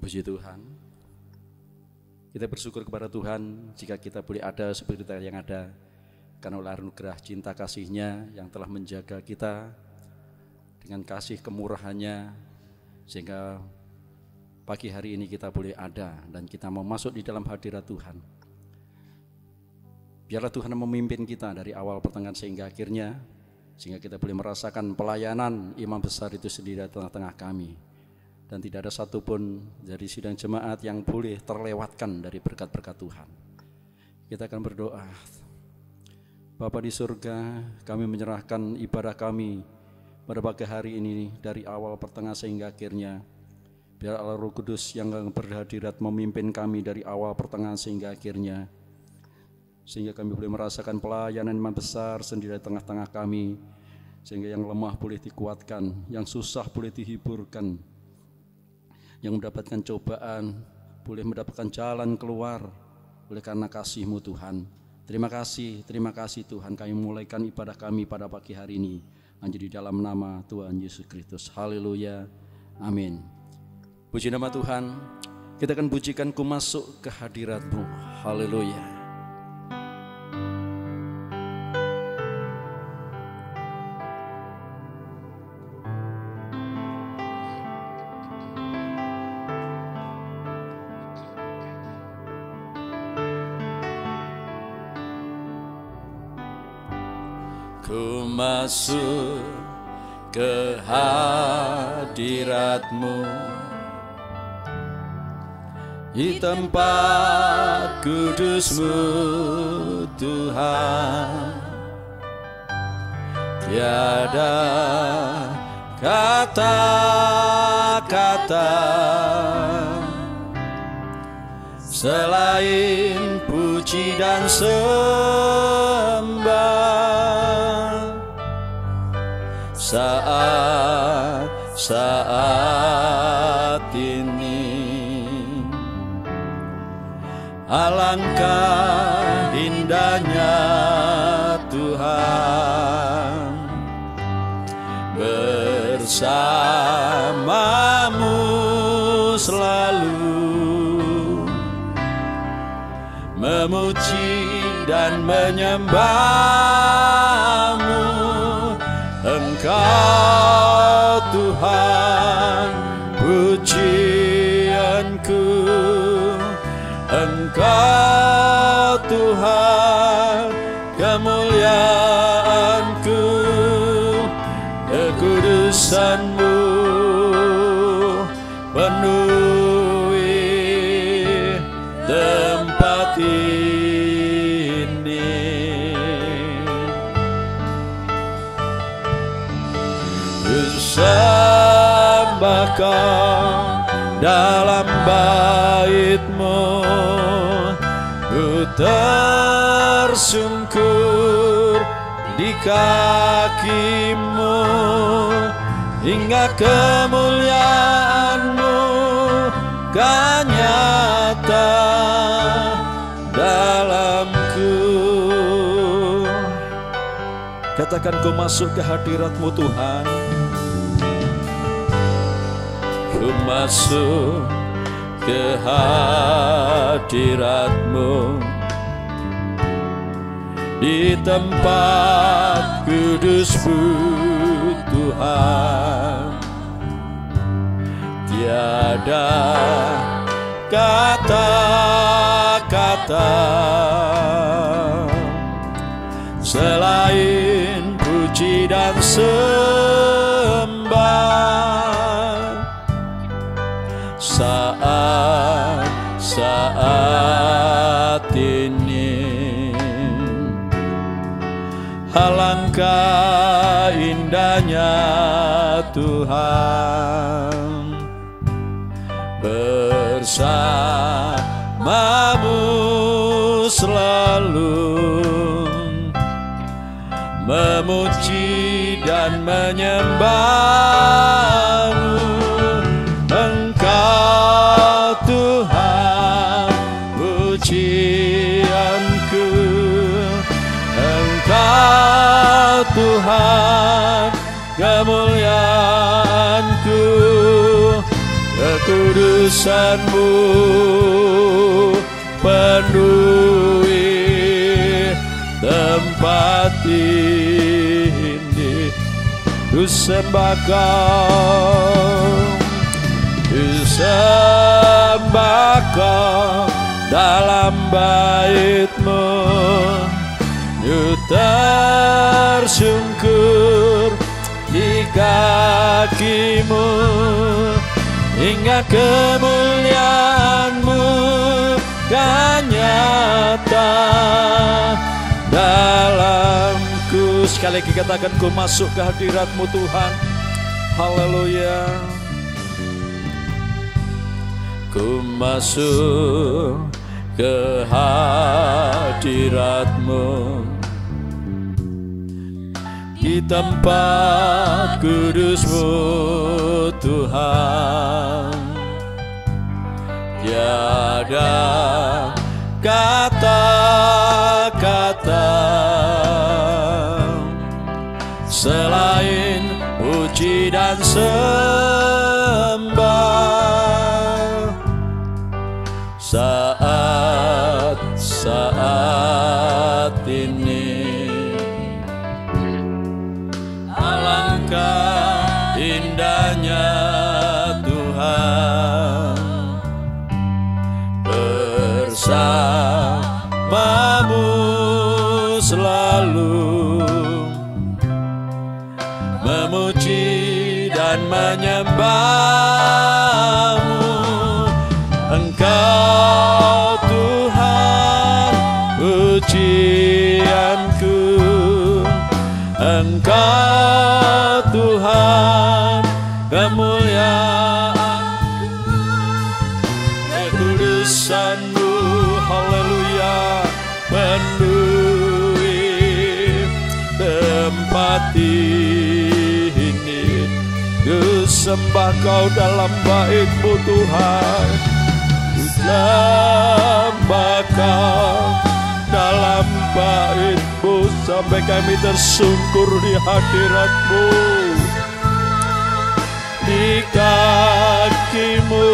Puji Tuhan. Kita bersyukur kepada Tuhan jika kita boleh ada seperti yang ada, karena oleh anugerah cinta kasih-Nya yang telah menjaga kita dengan kasih kemurahan-Nya, sehingga pagi hari ini kita boleh ada dan kita mau masuk di dalam hadirat Tuhan. Biarlah Tuhan memimpin kita dari awal pertengahan sehingga akhirnya, sehingga kita boleh merasakan pelayanan imam besar itu sendiri di tengah-tengah kami. Dan tidak ada satupun dari sidang jemaat yang boleh terlewatkan dari berkat-berkat Tuhan. Kita akan berdoa. Bapa di surga, kami menyerahkan ibadah kami pada pagi hari ini dari awal pertengahan sehingga akhirnya. Biar Allah Roh Kudus yang berhadirat memimpin kami dari awal pertengahan sehingga akhirnya. Sehingga kami boleh merasakan pelayanan yang besar sendiri di tengah-tengah kami. Sehingga yang lemah boleh dikuatkan, yang susah boleh dihiburkan, yang mendapatkan cobaan boleh mendapatkan jalan keluar oleh karena kasih-Mu Tuhan. Terima kasih Tuhan, kami mulaikan ibadah kami pada pagi hari ini hanya di dalam nama Tuhan Yesus Kristus. Haleluya, amin. Puji nama Tuhan. Kita akan pujikan Ku Masuk ke Hadirat-Mu. Haleluya. Ku masuk ke hadirat-Mu, di tempat kudus-Mu Tuhan. Tiada kata-kata selain puji dan sembah. Saat ini alangkah indahnya Tuhan bersama-Mu selalu memuji dan menyembah-Mu. Engkau Tuhan pujianku, Engkau Tuhan kemuliaanku, kekudusan-Mu penuhi tempat ini. Sembah Kau dalam bait-Mu, ku tersungkur di kaki-Mu, hingga kemuliaan-Mu kan nyata dalamku. Katakan, ku masuk ke hadirat-Mu Tuhan. Ku masuk ke hadirat-Mu, di tempat kudus-Mu Tuhan. Tiada kata-kata selain puji dan sembah. Saat ini alangkah indahnya Tuhan bersama-Mu selalu memuji dan menyembah-Mu. Engkau Tuhan pujianku, Engkau Tuhan kemuliaanku, kekudusan-Mu penuhi tempat ini. Ku sembah Kau, ku sembah Kau dalam bait-Mu. Ku tersungkur di kaki-Mu, hingga kemuliaan-Mu kan nyata dalamku. Sekali lagi katakan, ku masuk ke hadirat-Mu Tuhan. Haleluya. Ku masuk ke hadirat-Mu di tempat kudus-Mu Tuhan. Tiada kata-kata selain puji dan sembah. Saat ini alangkah indahnya Tuhan bersama-Mu selalu, memuji dan menyembah-Mu. Engkau Tuhan pujianku, Engkau Tuhan kemuliaanku. Kekudusan-Mu, haleluya, penuhi tempat ini. Ku sembah Kau dalam bait-Mu Tuhan, ku sembah Kau dalam bait-Mu, sampai kami tersungkur di hadirat-Mu. Di kaki-Mu,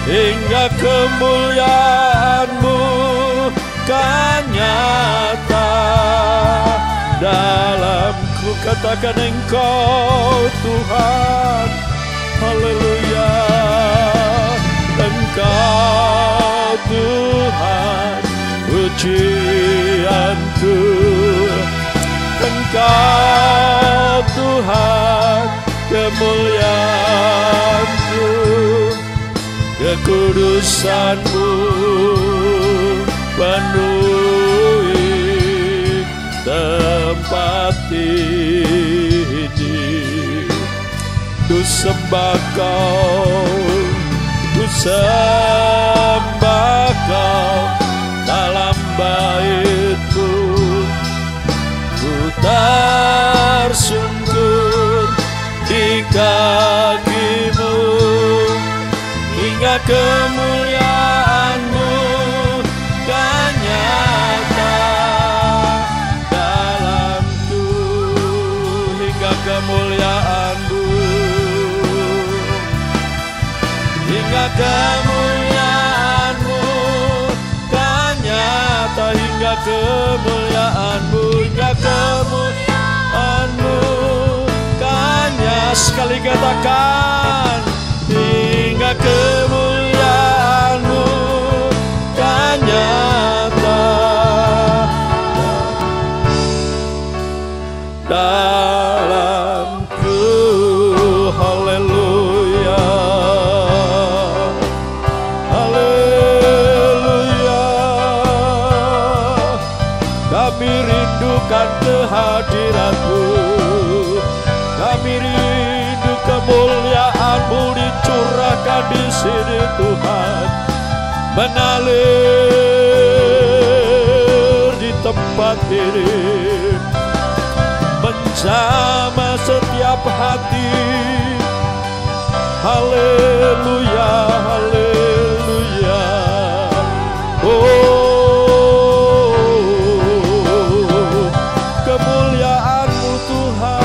hingga kemuliaan-Mu kan nyata dalamku. Katakan, Engkau Tuhan, haleluya. Engkau Tuhan pujianku, Engkau Tuhan kemuliaanku. Kekudusan-Mu penuhi tempat ini. Ku sembah Kau, ku sembah Kau dalam bait-Mu. Ku tersungkur di kaki-Mu, hingga kemuliaan-Mu kan nyata dalamku. Hingga kemuliaan-Mu, hingga kemuliaan-Mu kan nyata. Hingga kemuliaan-Mu, hingga kemuliaan-Mu kan nyata. Sekali katakan, hingga kemuliaan-Mu kan nyata dalamku. Haleluya, haleluya. Kami rindukan kehadirat-Mu, kami rindu kemuliaan-Mu dicurahkan di sini Tuhan, mengalir di tempat ini, menjamah setiap hati. Haleluya, haleluya. Oh, kemuliaan-Mu Tuhan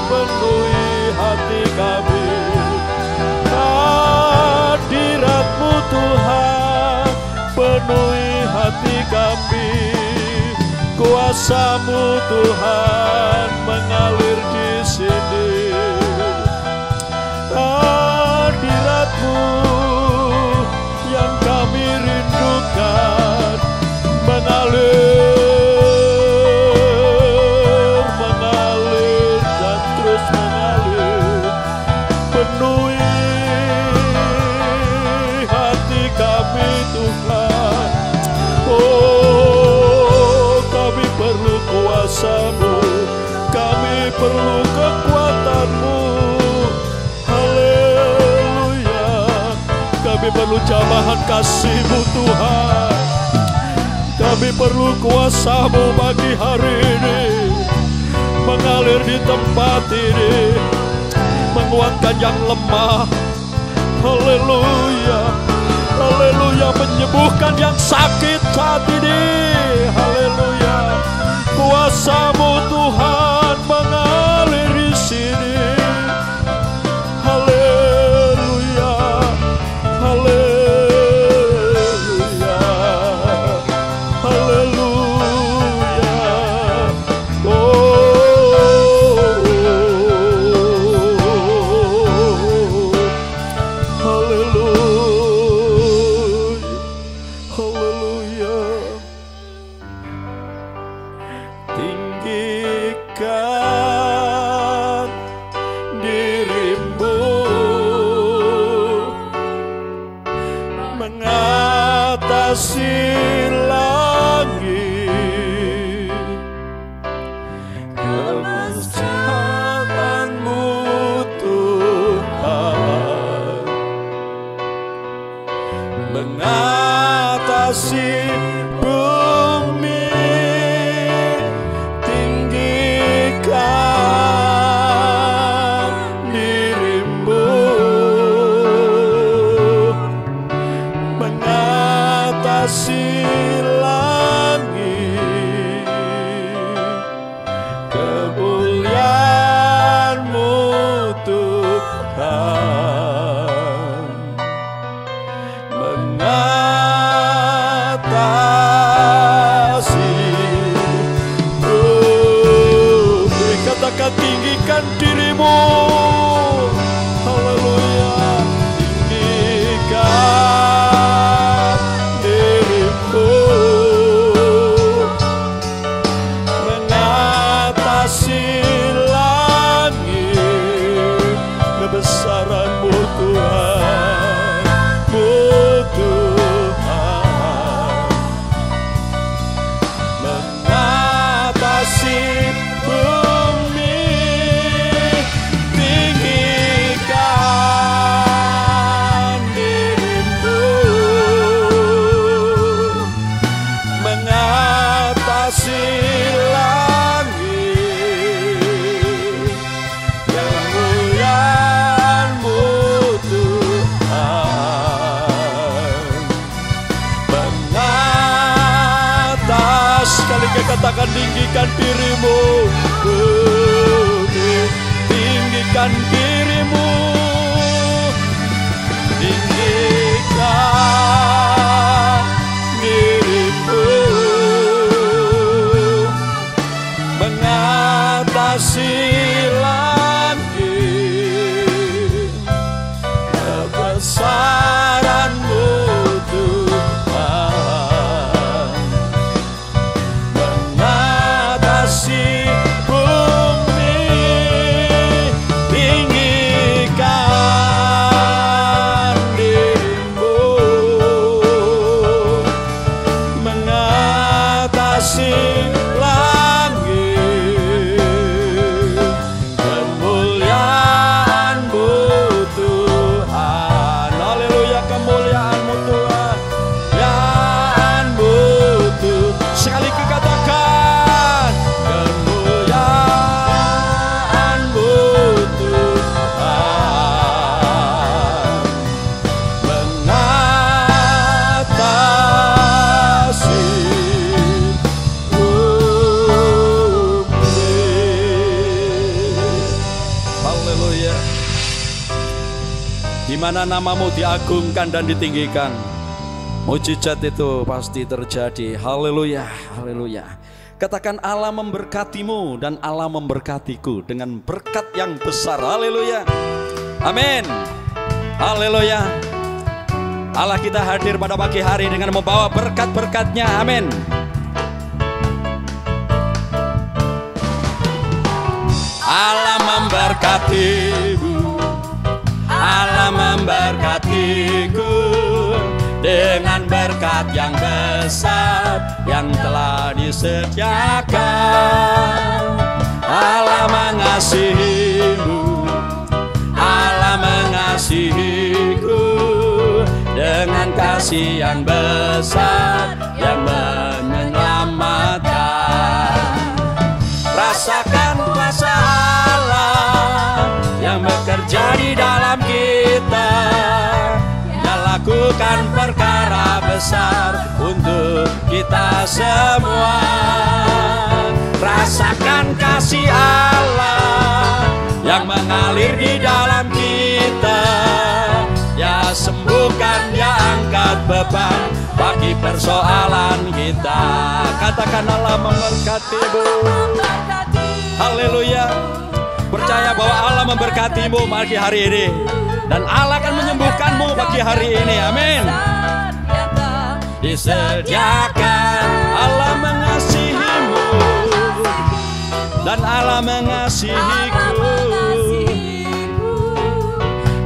penuhi hati kami. hati kami. Kuasa-Mu Tuhan mengalir di sini. Hadirat-Mu yang kami rindukan mengalir, mengalir dan terus mengalir. Penuhi hati kami Tuhan. Oh, kami perlu kuasa-Mu, kami perlu kekuatan-Mu. Haleluya. Kami perlu jamahan kasih-Mu Tuhan. Kami perlu kuasa-Mu pagi hari ini, mengalir di tempat ini, menguatkan yang lemah. Haleluya, haleluya, menyembuhkan yang sakit saat ini. Haleluya, kuasa-Mu Tuhan mengalir di sini. Haleluya, haleluya, haleluya. Tinggikan diri-Mu mengatasi langit. Kemesraan-Mu Tuhan mengatasi bumi. Tinggikan diri-Mu mengatasi langit. Kemuliaan-Mu Tuhan mengatasi bumi. Katakan tinggikan diri-Mu. Haleluya. Tinggikan diri-Mu mengatasi langit. Kebesaran-Mu Tuhan, Mu Tuhan mengatasi bumi. Tinggikan diri-Mu mengatasi langit. Kemuliaan-Mu Tuhan mengatas. Sekali lagi katakan tinggikan diri-Mu bumi. Tinggikan diri-Mu, tinggikan diri-Mu mengatasi langit. Kebesaran-Mu Tuhan mengatasi bumi. Tinggikan diri-Mu mengatasi langit. Kemuliaan-Mu Tuhan. Haleluya, kemuliaan-Mu Tuhan. Kemuliaan-Mu Tuhan. Sekali lagi katakan kemuliaan-Mu Tuhan mengatasi bumi. Haleluya. Di mana nama-Mu diagungkan dan ditinggikan, Mujizat itu pasti terjadi. Haleluya, haleluya. Katakan Allah memberkatimu dan Allah memberkatiku dengan berkat yang besar. Haleluya. Amin. Haleluya. Allah kita hadir pada pagi hari dengan membawa berkat-berkatnya. Amin. Allah memberkatimu, Allah memberkatiku dengan berkat yang besar yang telah disediakan. Allah mengasihimu, Allah mengasihiku dengan kasih yang besar yang menyelamatkan. Rasakan kuasa Allah yang bekerja di dalam kita. Dia lakukan perkara besar untuk kita semua. Rasakan kasih Allah yang mengalir di dalam kita. Dia sembuhkan, dia angkat beban bagi persoalan kita. Katakan Allah memberkatimu. Haleluya. Percaya bahwa Allah memberkatimu pagi hari ini, dan Allah akan menyembuhkanmu pagi hari ini. Amin. Disediakan. Allah mengasihimu dan Allah mengasihiku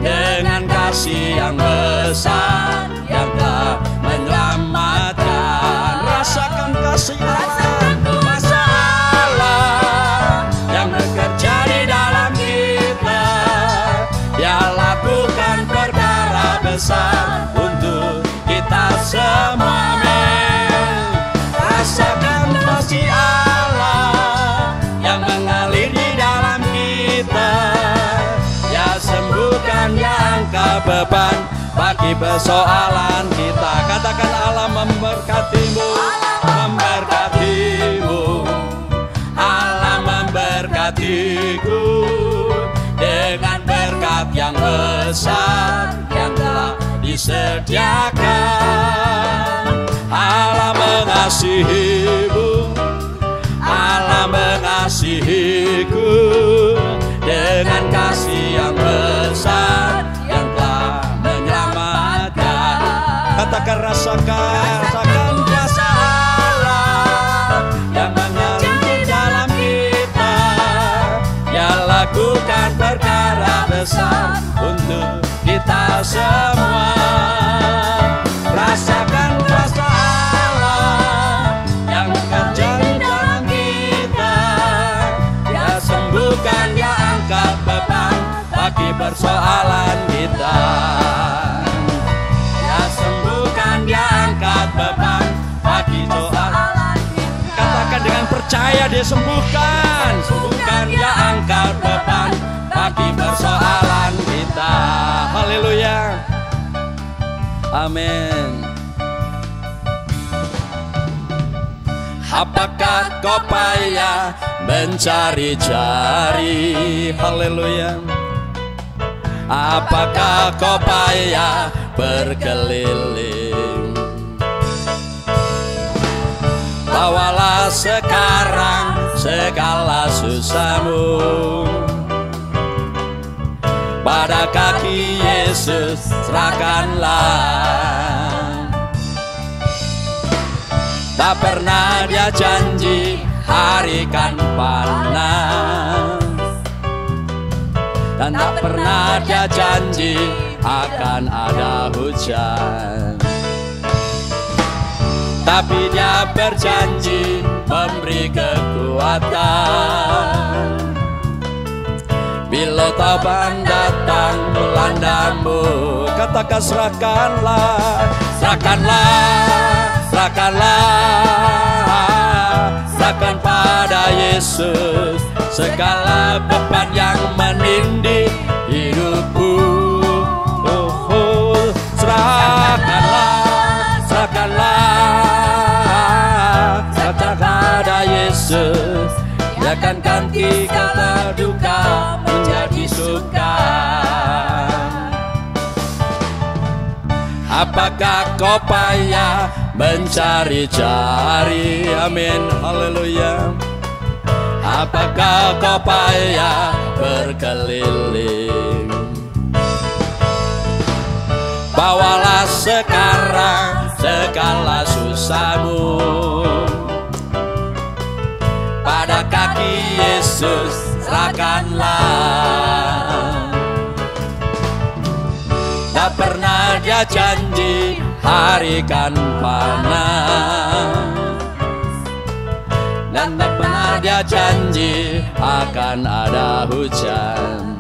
dengan kasih yang besar yang telah menyelamatkan. Rasakan kasih Allah, kuasa Allah yang bekerja di dalam kita. Dia lakukan perkara besar untuk kita semua. Amin. Rasakan kasih Allah yang mengalir di dalam kita. Ya sembuhkan, ya angkat beban bagi persoalan kita. Katakan Allah memberkatimu, memberkatimu. Allah memberkatiku dengan berkat yang besar yang telah disediakan. Allah mengasihimu, Allah mengasihiku dengan kasih yang besar yang telah menyelamatkan. Katakan rasakan kuasa Allah yang mengalir di dalam kita. Dia lakukan perkara besar untuk kita semua. Rasakan kuasa Allah yang bekerja di dalam kita. Dia sembuhkan, dia angkat beban bagi persoalan kita. Dia sembuhkan, dia angkat beban bagi soalan kita. Katakan dengan percaya, dia sembuhkan, sembuhkan, dia angkat beban bagi persoalan kita. Haleluya. Amin. Apakah kau payah mencari-cari? Haleluya. Apakah kau payah berkeliling? Bawalah sekarang segala susahmu pada kaki Yesus, serahkanlah. Tak pernah dia janji hari kan panas, dan tak pernah dia janji akan ada hujan. Tapi dia berjanji memberi kekuatan bila taban datang melandamu. Katakan serahkanlah, serahkanlah, serahkan pada Yesus segala beban yang menindih hidupmu. Serahkanlah pada Yesus. Dia akan ganti kata duka menjadi suka. Apakah kau payah mencari-cari? Amin, haleluya. Apakah kau payah berkeliling? Bawalah sekarang segala susahmu pada kaki Yesus, serahkanlah. Tak pernah dia janji hari kan panas, dan tak pernah dia janji akan ada hujan.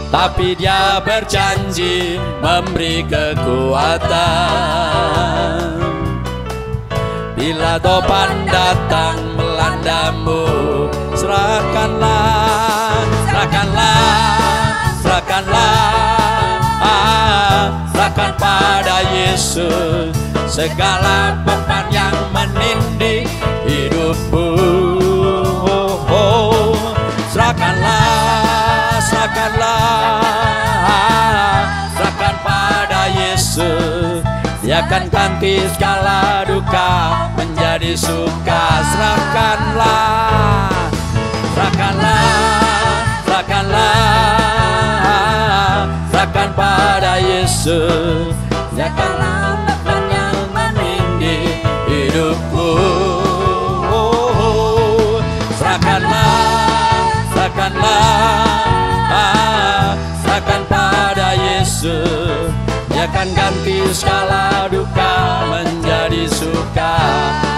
Tapi dia berjanji memberi kekuatan bila topan datang melandamu. Serahkanlah, serahkanlah, serahkanlah, serahkan pada Yesus segala beban yang menindih hidupmu. Serahkanlah, serahkanlah, serahkan pada Yesus. Dia akan ganti segala duka menjadi suka. Serahkanlah, serahkanlah, serahkanlah, serahkan pada Yesus. Dia akan beban yang menindih hidupku. Serahkanlah, serahkanlah, serahkan pada Yesus. Dia akan ganti segala duka menjadi suka.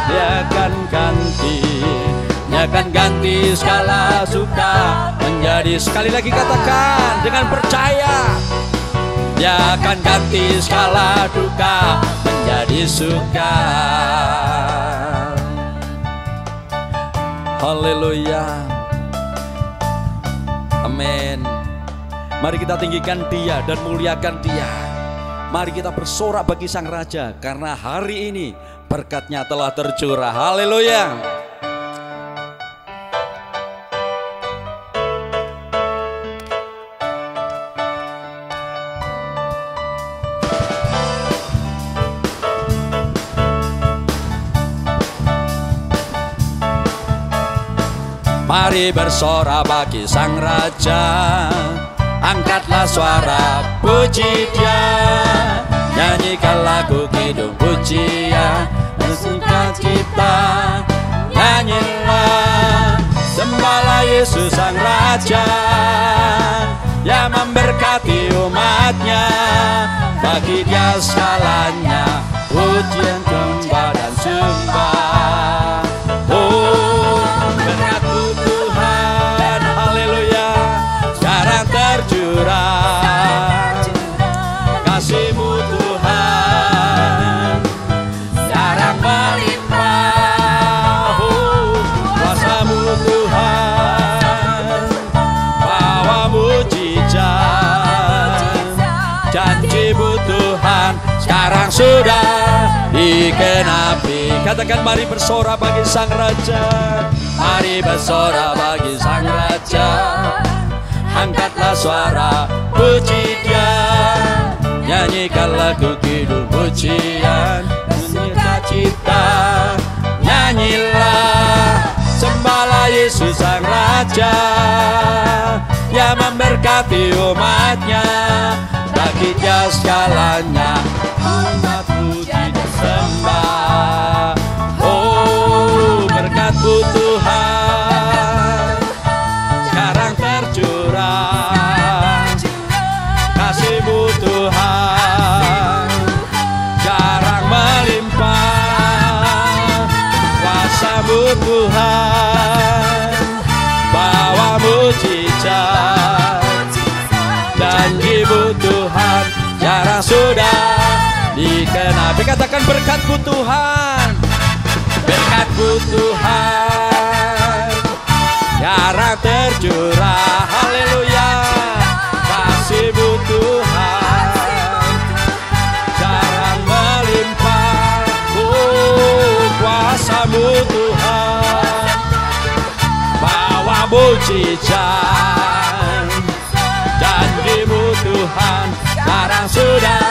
Dia akan ganti, dia akan ganti segala suka menjadi. Sekali lagi katakan dengan percaya. Dia akan ganti segala duka menjadi suka. Haleluya. Amin. Mari kita tinggikan Dia dan muliakan Dia. Mari kita bersorak bagi Sang Raja, karena hari ini berkat-Nya telah tercurah. Haleluya. Mari bersorak bagi Sang Raja, angkatlah suara puji Dia, nyanyikan lagu kidung pujian, sukacita, nyanyilah, sembahlah Yesus Sang Raja yang memberkati umat-Nya. Bagi Dia segalanya pujian, sembah dan sembah. Oh, berkat-Mu Tuhan, haleluya, sekarang tercurah. Kasih-Mu Tuhan jarang melimpah. Kuasa-Mu Tuhan bawa mujizat. Janji-Mu Tuhan sekarang sudah dikenapi. Katakan mari bersorak bagi Sang Raja. Mari bersorak bagi Sang Raja, angkatlah suara puji Dia, nyanyikan lagu kidung pujian, sukacita, nyanyilah, sembahlah Yesus Sang Raja yang memberkati umat-Nya. Bagi Dia segalanya umat puji dan sembah. Oh, berkat-Mu Tuhan sekarang tercurah. Kasih-Mu Tuhan jarang melimpah. Kuasa-Mu Tuhan bawa mujizat. Janji-Mu Tuhan jarang sudah dikenapi. Katakan berkat-Mu Tuhan, berkat-Mu Tuhan jarang tercurah. Haleluya. Kasih-Mu Tuhan jarang melimpah. Kuasa-Mu Tuhan bawa mujizat. Janji-Mu Tuhan sekarang sudah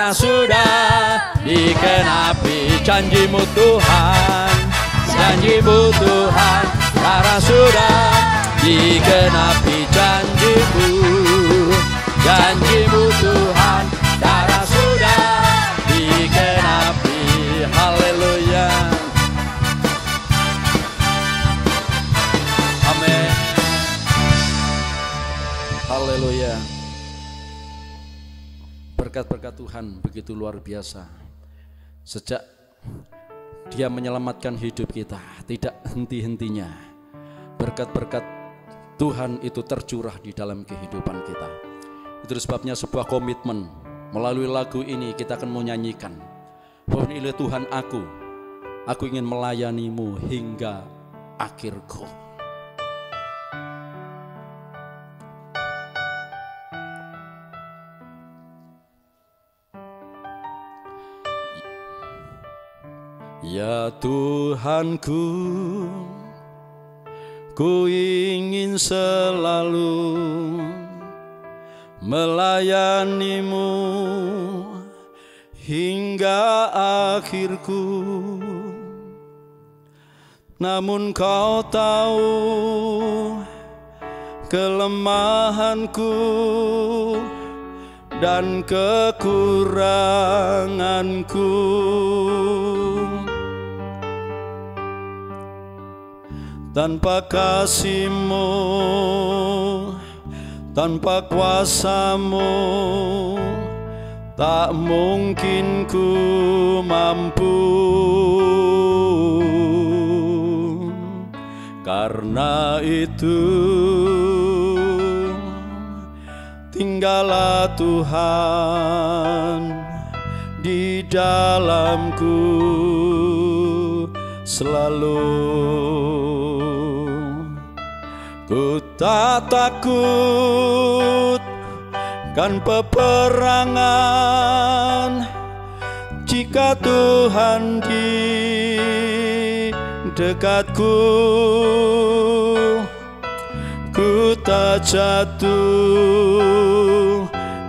sekarang sudah dikenapi janjimu Tuhan, janjimu Tuhan, sekarang sudah dikenapi janjimu, janjimu Tuhan, sekarang sudah dikenapi. Haleluya, amin, haleluya. Berkat-berkat Tuhan begitu luar biasa. Sejak Dia menyelamatkan hidup kita, tidak henti-hentinya. Berkat-berkat Tuhan itu tercurah di dalam kehidupan kita. Itu sebabnya sebuah komitmen. Melalui lagu ini kita akan menyanyikan bahwa inilah Tuhan aku ingin melayanimu hingga akhirku. Ya Tuhanku, ku ingin selalu melayanimu hingga akhirku. Namun kau tahu kelemahanku dan kekuranganku. Tanpa kasih-Mu, tanpa kuasa-Mu, tak mungkin ku mampu. Karena itu tinggallah Tuhan di dalamku selalu. Ku tak takut kan peperangan, jika Tuhan di dekatku. Ku tak jatuh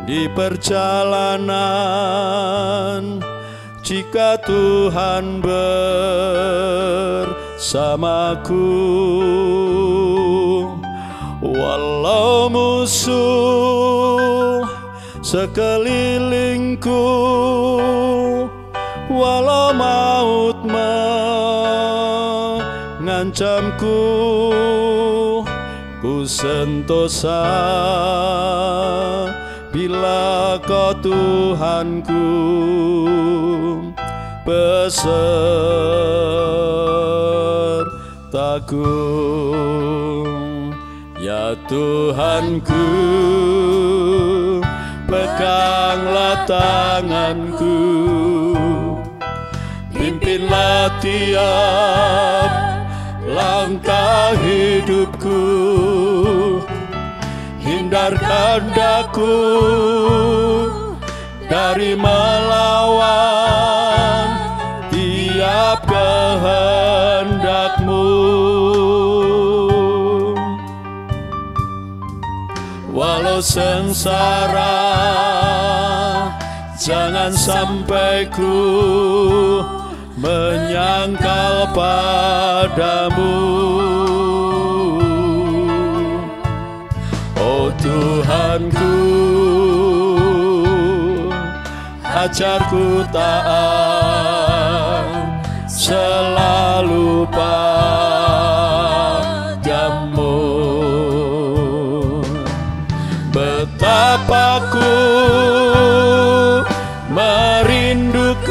di perjalanan, jika Tuhan bersamaku. Walau musuh sekelilingku, walau maut mengancamku, ku sentosa bila Kau Tuhanku besertaku. Ya Tuhanku, peganglah tanganku, pimpinlah tiap langkah hidupku, hindarkan daku dari melawan tiap kehendak-Mu. Walau sengsara, jangan sampai ku menyangkal padamu. Oh Tuhanku, ajarku taat selalu padamu. Betapa ku merindukan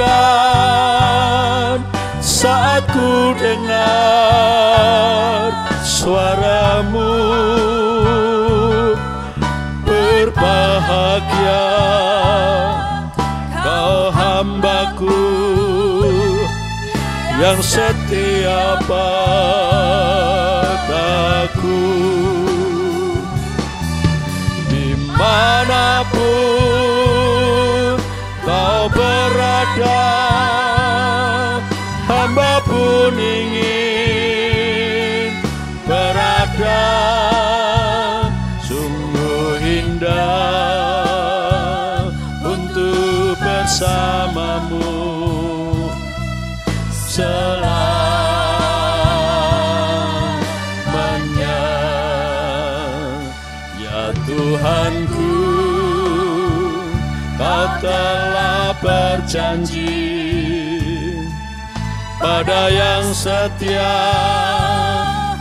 saat ku dengar suara-Mu. Berbahagia Kau hamba-Ku yang setia padaku. Dimanapun Kau berada, hamba pun ingin berada. Sungguh indah untuk bersama Tuhanku, Kau telah berjanji pada yang setia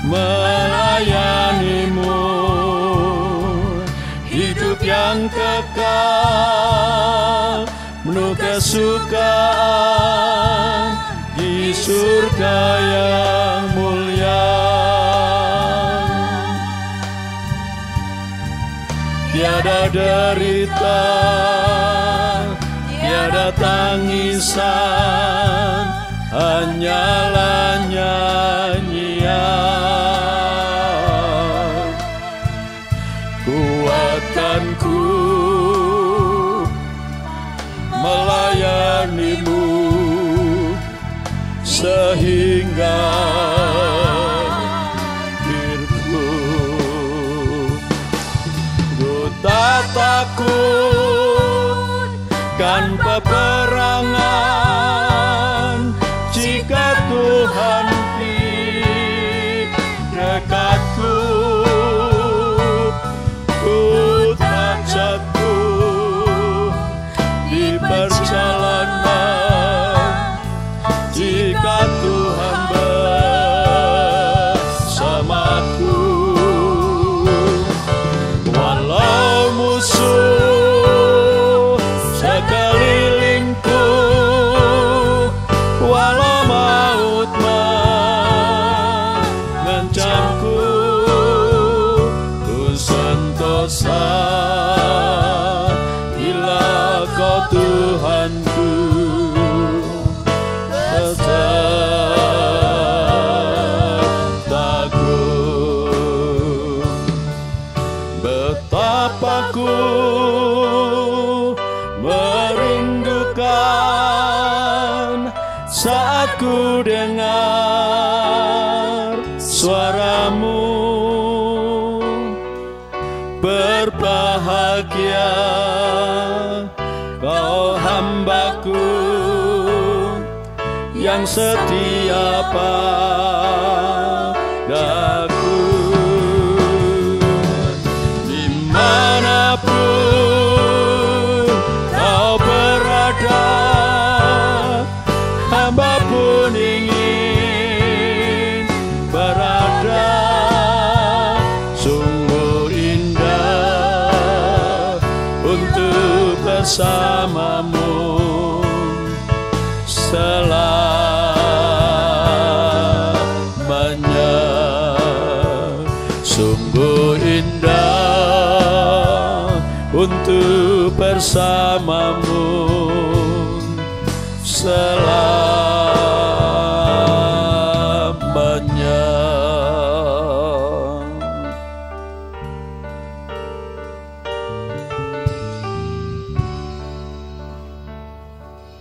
melayanimu, hidup yang kekal, penuh kesukaan di surga yang mulia. Tiada derita, tiada tangisan, hanyalah nyanyian. Kuatkanku melayanimu sehingga akhirku. Ku tak takut kan peperangan, jika Tuhan di dekatku. Ku tak jatuh di perjalanan, jika Tuhan bersamaku. Walau musuh sekelilingku, walau maut mengancamku, ku sentosa bila Kau Tuhanku. Betapa ku merindukan saat ku dengar suaramu. Berbahagia Kau hambaku yang setia padaku. Dimanapun Kau berada, hamba pun ingin berada. Sungguh indah untuk bersamamu selamanya. Sungguh indah untuk bersamamu selamanya.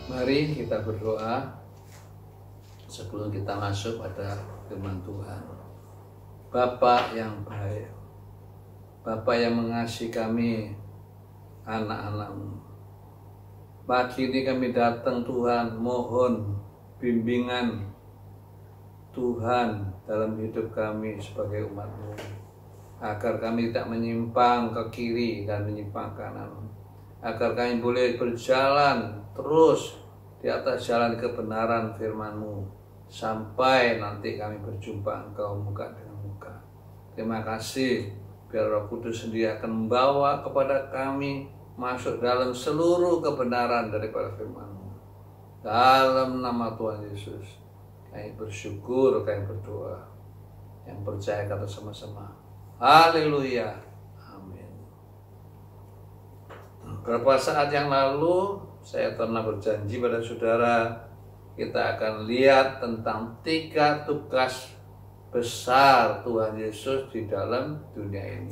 Mari kita berdoa sebelum kita masuk pada firman Tuhan. Bapa yang baik, Bapa yang mengasihi kami, anak-anak-Mu, pagi ini kami datang Tuhan, mohon bimbingan Tuhan dalam hidup kami sebagai umat-Mu, agar kami tidak menyimpang ke kiri dan menyimpang kanan, agar kami boleh berjalan terus di atas jalan kebenaran firman-Mu sampai nanti kami berjumpa Engkau muka dengan muka. Terima kasih, biar Roh Kudus sendiri akan membawa kepada kami masuk dalam seluruh kebenaran daripada firman-Mu. Dalam nama Tuhan Yesus kami bersyukur, kami berdoa. Yang percaya kata sama-sama haleluya, amin. Beberapa saat yang lalu saya pernah berjanji pada saudara, kita akan lihat tentang 3 tugas besar Tuhan Yesus di dalam dunia ini.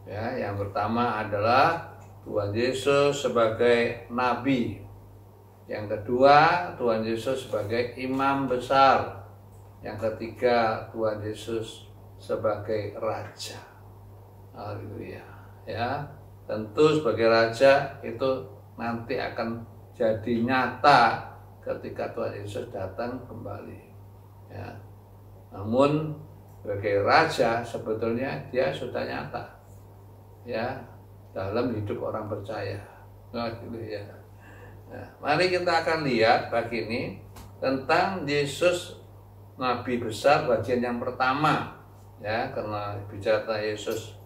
Ya, yang pertama adalah Tuhan Yesus sebagai nabi. Yang kedua, Tuhan Yesus sebagai imam besar. Yang ketiga, Tuhan Yesus sebagai raja. Haleluya. Ya, tentu sebagai raja itu nanti akan jadi nyata ketika Tuhan Yesus datang kembali. Ya. Namun sebagai raja sebetulnya dia sudah nyata. ya dalam hidup orang percaya. Nah, mari kita akan lihat pagi ini tentang Yesus Nabi besar bagian yang pertama, ya, karena bicara tentang Yesus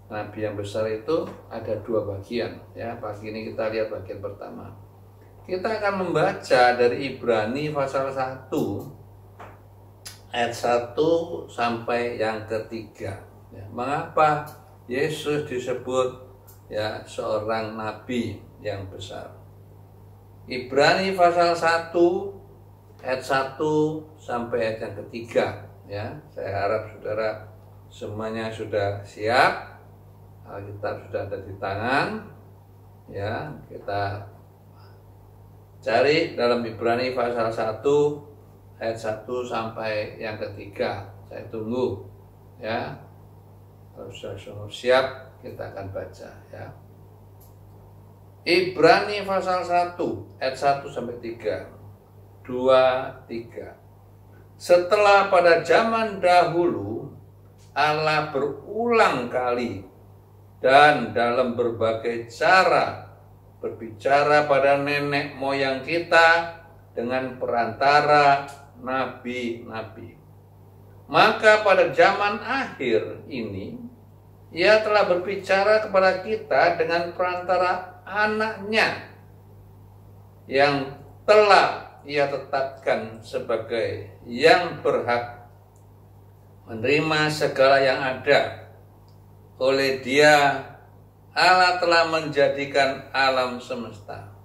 Nabi yang besar itu ada dua bagian, ya. Pagi ini kita lihat bagian pertama. Kita akan membaca dari Ibrani pasal 1 ayat 1 sampai yang ketiga. Ya, mengapa Yesus disebut ya seorang nabi yang besar? Ibrani pasal 1 ayat 1 sampai ayat yang ketiga, ya. Saya harap saudara semuanya sudah siap. Alkitab sudah ada di tangan, ya. Kita cari dalam Ibrani pasal 1 ayat 1 sampai yang ketiga. Saya tunggu, ya. Kalau sudah siap kita akan baca, ya. Ibrani pasal 1 ayat 1 sampai 3. 2, 3. Setelah pada zaman dahulu Allah berulang kali dan dalam berbagai cara berbicara pada nenek moyang kita dengan perantara nabi-nabi. Maka pada zaman akhir ini Ia telah berbicara kepada kita dengan perantara anaknya yang telah Ia tetapkan sebagai yang berhak menerima segala yang ada. Oleh Dia Allah telah menjadikan alam semesta.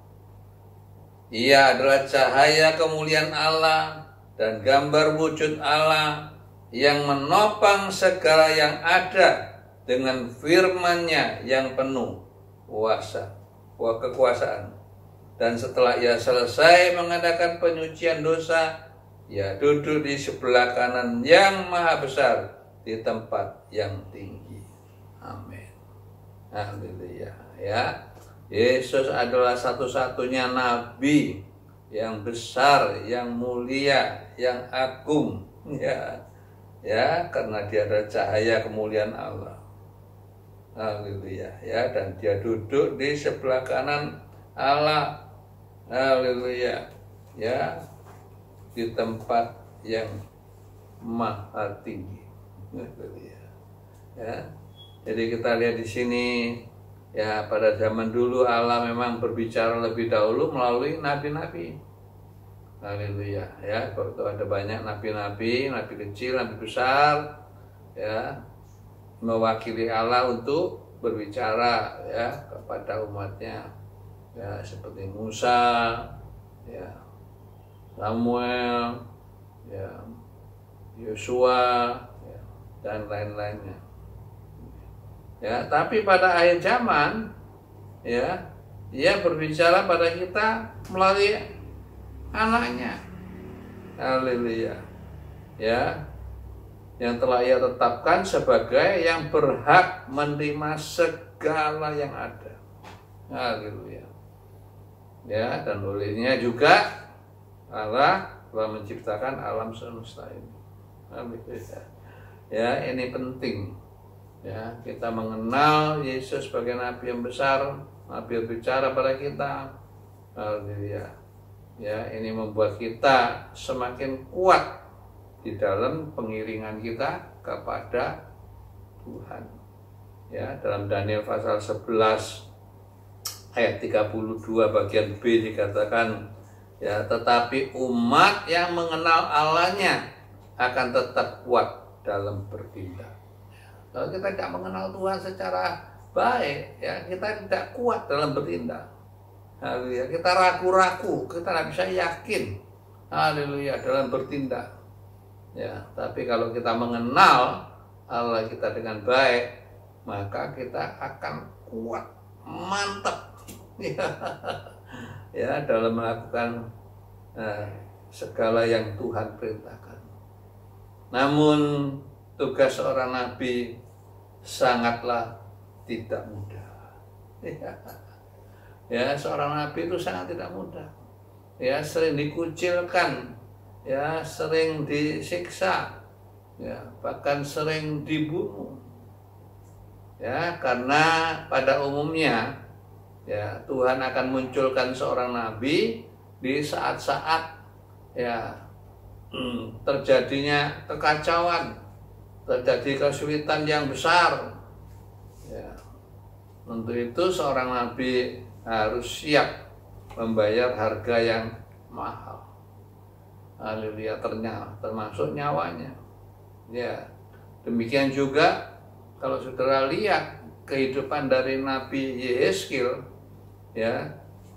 Ia adalah cahaya kemuliaan Allah dan gambar wujud Allah yang menopang segala yang ada dengan firman-Nya yang penuh kekuasaan. Dan setelah Ia selesai mengadakan penyucian dosa, Ia duduk di sebelah kanan yang maha besar di tempat yang tinggi. Amin. Haleluya. Ya, Yesus adalah satu-satunya nabi yang besar, yang mulia, yang agung. Ya, karena Dia adalah cahaya kemuliaan Allah. Haleluya. Ya, dan Dia duduk di sebelah kanan Allah. Haleluya. Ya, di tempat yang maha tinggi. Haleluya. Ya. Jadi kita lihat di sini, ya, pada zaman dulu Allah memang berbicara lebih dahulu melalui nabi-nabi. Haleluya. Ya, waktu ada banyak nabi-nabi, nabi kecil, nabi besar, ya, mewakili Allah untuk berbicara, ya, kepada umatnya. Ya, seperti Musa, ya, Samuel, ya, Yosua, ya, dan lain-lainnya. Ya, tapi pada akhir zaman, ya, Ia berbicara pada kita melalui anaknya. Haleluya. Ya, yang telah Ia tetapkan sebagai yang berhak menerima segala yang ada. Haleluya. Ya, dan olehnya juga Allah telah menciptakan alam semesta ini. Haleluya. Ya, ini penting. Ya, kita mengenal Yesus sebagai nabi yang besar, nabi yang bicara pada kita. Haleluya. Ya, ini membuat kita semakin kuat di dalam pengiringan kita kepada Tuhan. Ya, dalam Daniel pasal 11 ayat 32 bagian B dikatakan, ya, tetapi umat yang mengenal Allahnya akan tetap kuat dalam bertindak. Kalau kita tidak mengenal Tuhan secara baik, ya, kita tidak kuat dalam bertindak. Haleluya. Kita ragu-ragu, kita tidak bisa yakin, haleluya, dalam bertindak. Ya, tapi kalau kita mengenal Allah kita dengan baik, maka kita akan kuat, mantap, ya, dalam melakukan segala yang Tuhan perintahkan. Namun tugas seorang nabi sangatlah tidak mudah. Ya, seorang nabi itu sangat tidak mudah. Ya, sering dikucilkan, ya, sering disiksa, ya, bahkan sering dibunuh. Ya, karena pada umumnya ya Tuhan akan munculkan seorang nabi di saat-saat ya terjadinya kekacauan, terjadi kesulitan yang besar. Ya, untuk itu seorang nabi harus siap membayar harga yang mahal. Haleluya, termasuk nyawanya. Ya, demikian juga kalau saudara lihat kehidupan dari Nabi Yehezkiel, ya,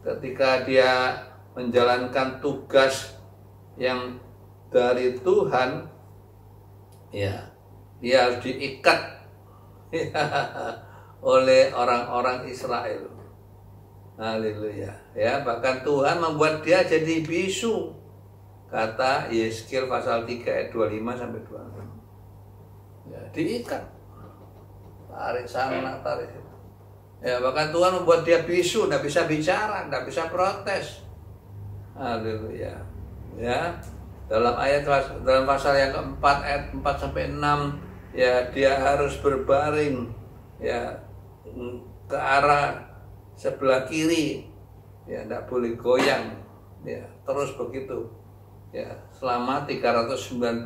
ketika dia menjalankan tugas yang dari Tuhan, ya, dia harus diikat oleh orang-orang Israel. Haleluya. Ya, bahkan Tuhan membuat dia jadi bisu. Kata Yehezkiel pasal 3 ayat 25 sampai 26. Ya, diikat. Tarik sana, tarik. Ya, bahkan Tuhan membuat dia bisu, tidak bisa bicara, tidak bisa protes. Haleluya. Ya. Dalam pasal yang keempat ayat 4 sampai 6, ya, dia harus berbaring ya ke arah sebelah kiri. Ya, tidak boleh goyang. Ya, terus begitu. Ya, selama 390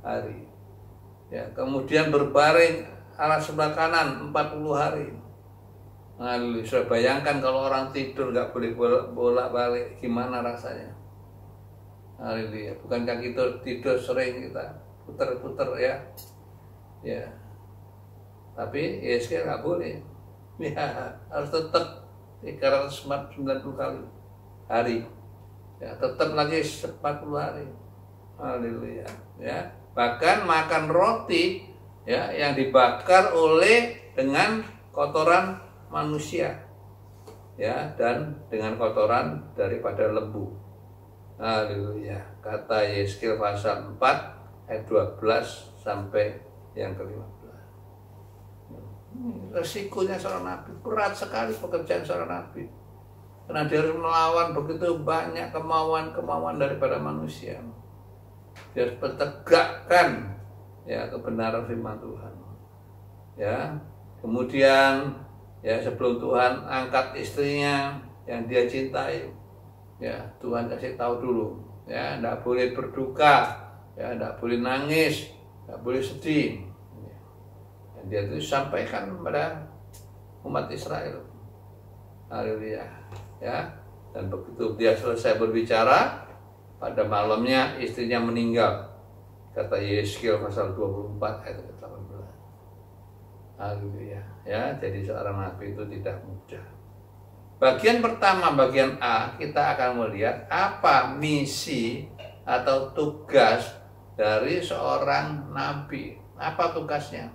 hari. Ya, kemudian berbaring arah sebelah kanan 40 hari. Nah, saya bayangkan kalau orang tidur nggak boleh bolak-balik, gimana rasanya? Haleluya. Bukankah kita tidur sering kita puter-puter ya? Ya. Tapi Yehezkiel nggak boleh. Ya, harus tetap 390 kali hari. Ya, tetap lagi 40 hari. Haleluya. Ya. Bahkan makan roti ya yang dibakar dengan kotoran manusia. Ya, dan dengan kotoran daripada lembu. Haleluya. Kata Yehezkiel pasal 4 ayat 12 sampai yang ke-15. Resikonya seorang nabi, berat sekali pekerjaan seorang nabi. Karena dia harus melawan begitu banyak kemauan-kemauan daripada manusia. Dia harus menegakkan ya kebenaran firman Tuhan. Ya. Kemudian ya sebelum Tuhan angkat istrinya yang dia cintai, ya Tuhan kasih tahu dulu, ya tidak boleh berduka, ya tidak boleh nangis, tidak boleh sedih. Dan dia itu sampaikan kepada umat Israel. Haleluya. Ya, dan begitu dia selesai berbicara, pada malamnya istrinya meninggal. Kata Yehezkiel pasal 24 ayat 18. Haleluya. Ya, jadi seorang nabi itu tidak mudah. Bagian pertama, bagian A, kita akan melihat apa misi atau tugas dari seorang nabi. Apa tugasnya?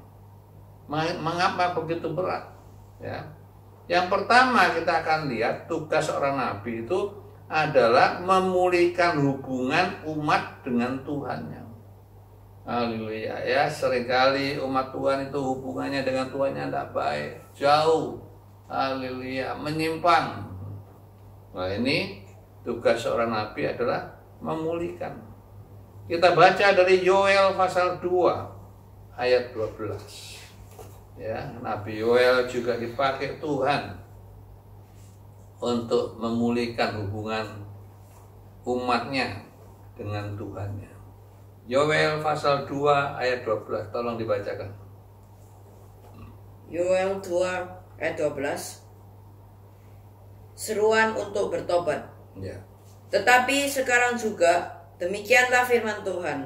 Mengapa begitu berat? Ya. Yang pertama kita akan lihat tugas seorang nabi itu adalah memulihkan hubungan umat dengan Tuhannya. Haleluya. Ya, seringkali umat Tuhan itu hubungannya dengan Tuhannya tidak baik, jauh. Haleluya, menyimpang. Nah, ini tugas seorang nabi adalah memulihkan. Kita baca dari Yoel pasal 2 ayat 12. Ya, Nabi Yoel juga dipakai Tuhan untuk memulihkan hubungan umatnya dengan Tuhannya. Yoel pasal 2 ayat 12, tolong dibacakan. Yoel 2 ayat 12. Seruan untuk bertobat. Ya. Tetapi sekarang juga demikianlah firman Tuhan.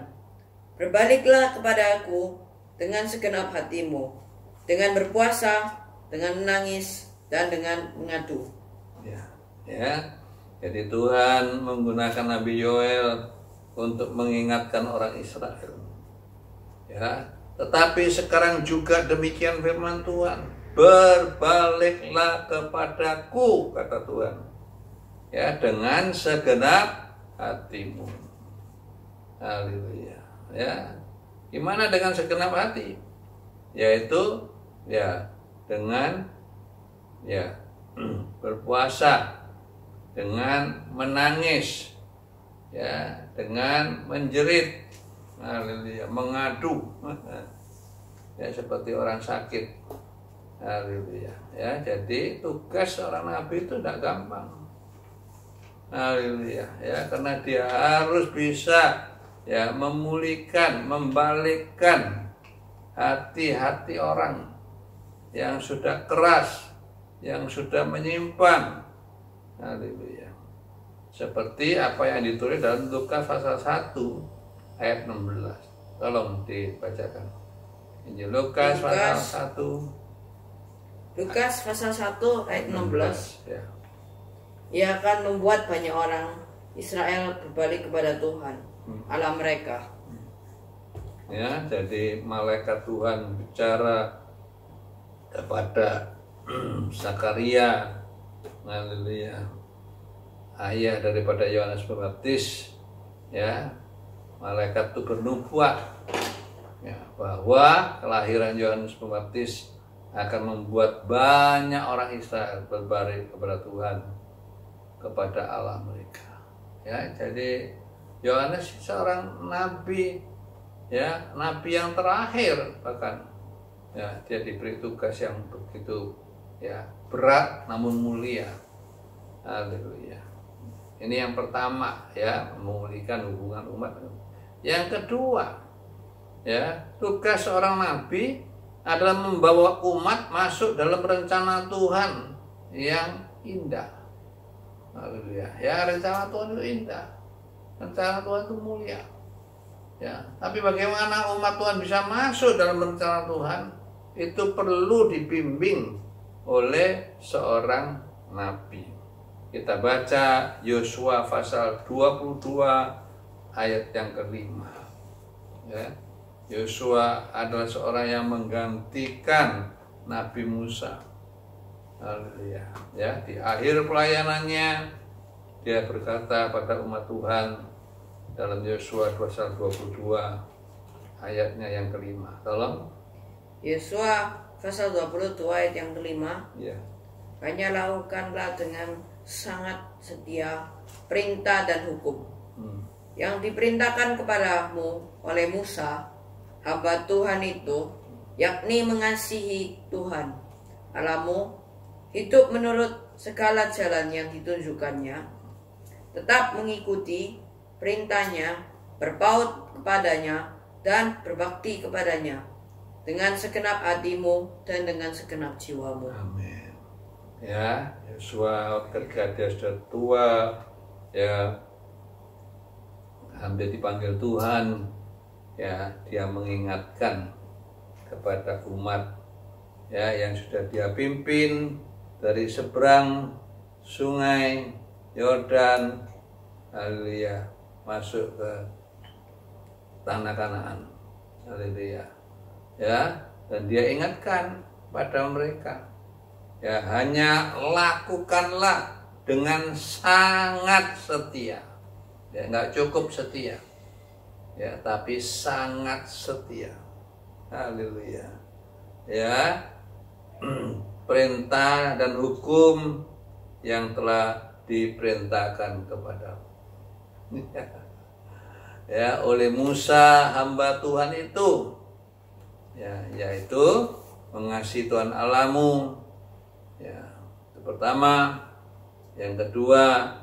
Berbaliklah kepada aku dengan segenap hatimu, dengan berpuasa, dengan menangis, dan dengan mengadu. Ya. Jadi Tuhan menggunakan Nabi Yoel untuk mengingatkan orang Israel. Ya. Tetapi sekarang juga demikian firman Tuhan. Berbaliklah kepadaku, kata Tuhan. Ya, dengan segenap hatimu. Haleluya. Ya. Gimana dengan segenap hati? Yaitu ya dengan ya berpuasa, dengan menangis, ya dengan menjerit, haleluya, mengadu, ya seperti orang sakit, Haleluya. Ya, jadi tugas seorang nabi itu tidak gampang. Haleluya. Ya, karena dia harus bisa ya memulihkan, membalikkan hati-hati orang yang sudah keras, yang sudah menyimpang. Haleluya. Seperti apa yang ditulis dalam Lukas pasal 1 ayat 16. Tolong dibacakan. Injil Lukas pasal 1. Lukas pasal 1 ayat 16. Ya. Ia akan membuat banyak orang Israel berbalik kepada Tuhan Allah mereka. Ya, jadi malaikat Tuhan bicara kepada Zakaria, haleluya, ayah daripada Yohanes Pembaptis, ya, malaikat itu bernubuat ya, bahwa kelahiran Yohanes Pembaptis akan membuat banyak orang Israel berbalik kepada Tuhan, kepada Allah mereka. Ya, jadi Yohanes seorang nabi, ya, nabi yang terakhir bahkan. Ya, dia diberi tugas yang begitu ya berat namun mulia. Haleluya. Ini yang pertama ya, memulihkan hubungan umat. Yang kedua, ya, tugas seorang nabi adalah membawa umat masuk dalam rencana Tuhan yang indah. Haleluya. Ya, rencana Tuhan itu indah. Rencana Tuhan itu mulia. Ya, tapi bagaimana umat Tuhan bisa masuk dalam rencana Tuhan? Itu perlu dibimbing oleh seorang nabi. Kita baca Yosua pasal 22 ayat yang kelima. Ya. Yosua adalah seorang yang menggantikan Nabi Musa. Haleluya. Ya, di akhir pelayanannya dia berkata pada umat Tuhan dalam Yosua pasal 22 ayatnya yang kelima. Tolong. Yosua pasal 22 ayat yang kelima. Ya. Hanya lakukanlah dengan sangat setia perintah dan hukum yang diperintahkan kepadamu oleh Musa, hamba Tuhan itu, yakni mengasihi Tuhan Allahmu, hidup menurut segala jalan yang ditunjukkannya, tetap mengikuti perintahnya, berpaut kepadanya, dan berbakti kepadanya dengan segenap hatimu dan dengan segenap jiwamu. Amin. Ya, Yosua ketika dia sudah tua, ya, hampir dipanggil Tuhan, ya, dia mengingatkan kepada umat, ya, yang sudah dia pimpin dari seberang sungai Yordan, haleluya, masuk ke tanah Kanaan, haleluya. Ya, dan dia ingatkan pada mereka, ya, hanya lakukanlah dengan sangat setia, ya, nggak cukup setia, ya, tapi sangat setia, haleluya, ya, perintah dan hukum yang telah diperintahkan kepadamu, ya, oleh Musa hamba Tuhan itu. Ya, yaitu mengasihi Tuhan Allahmu. Ya, itu pertama. Yang kedua,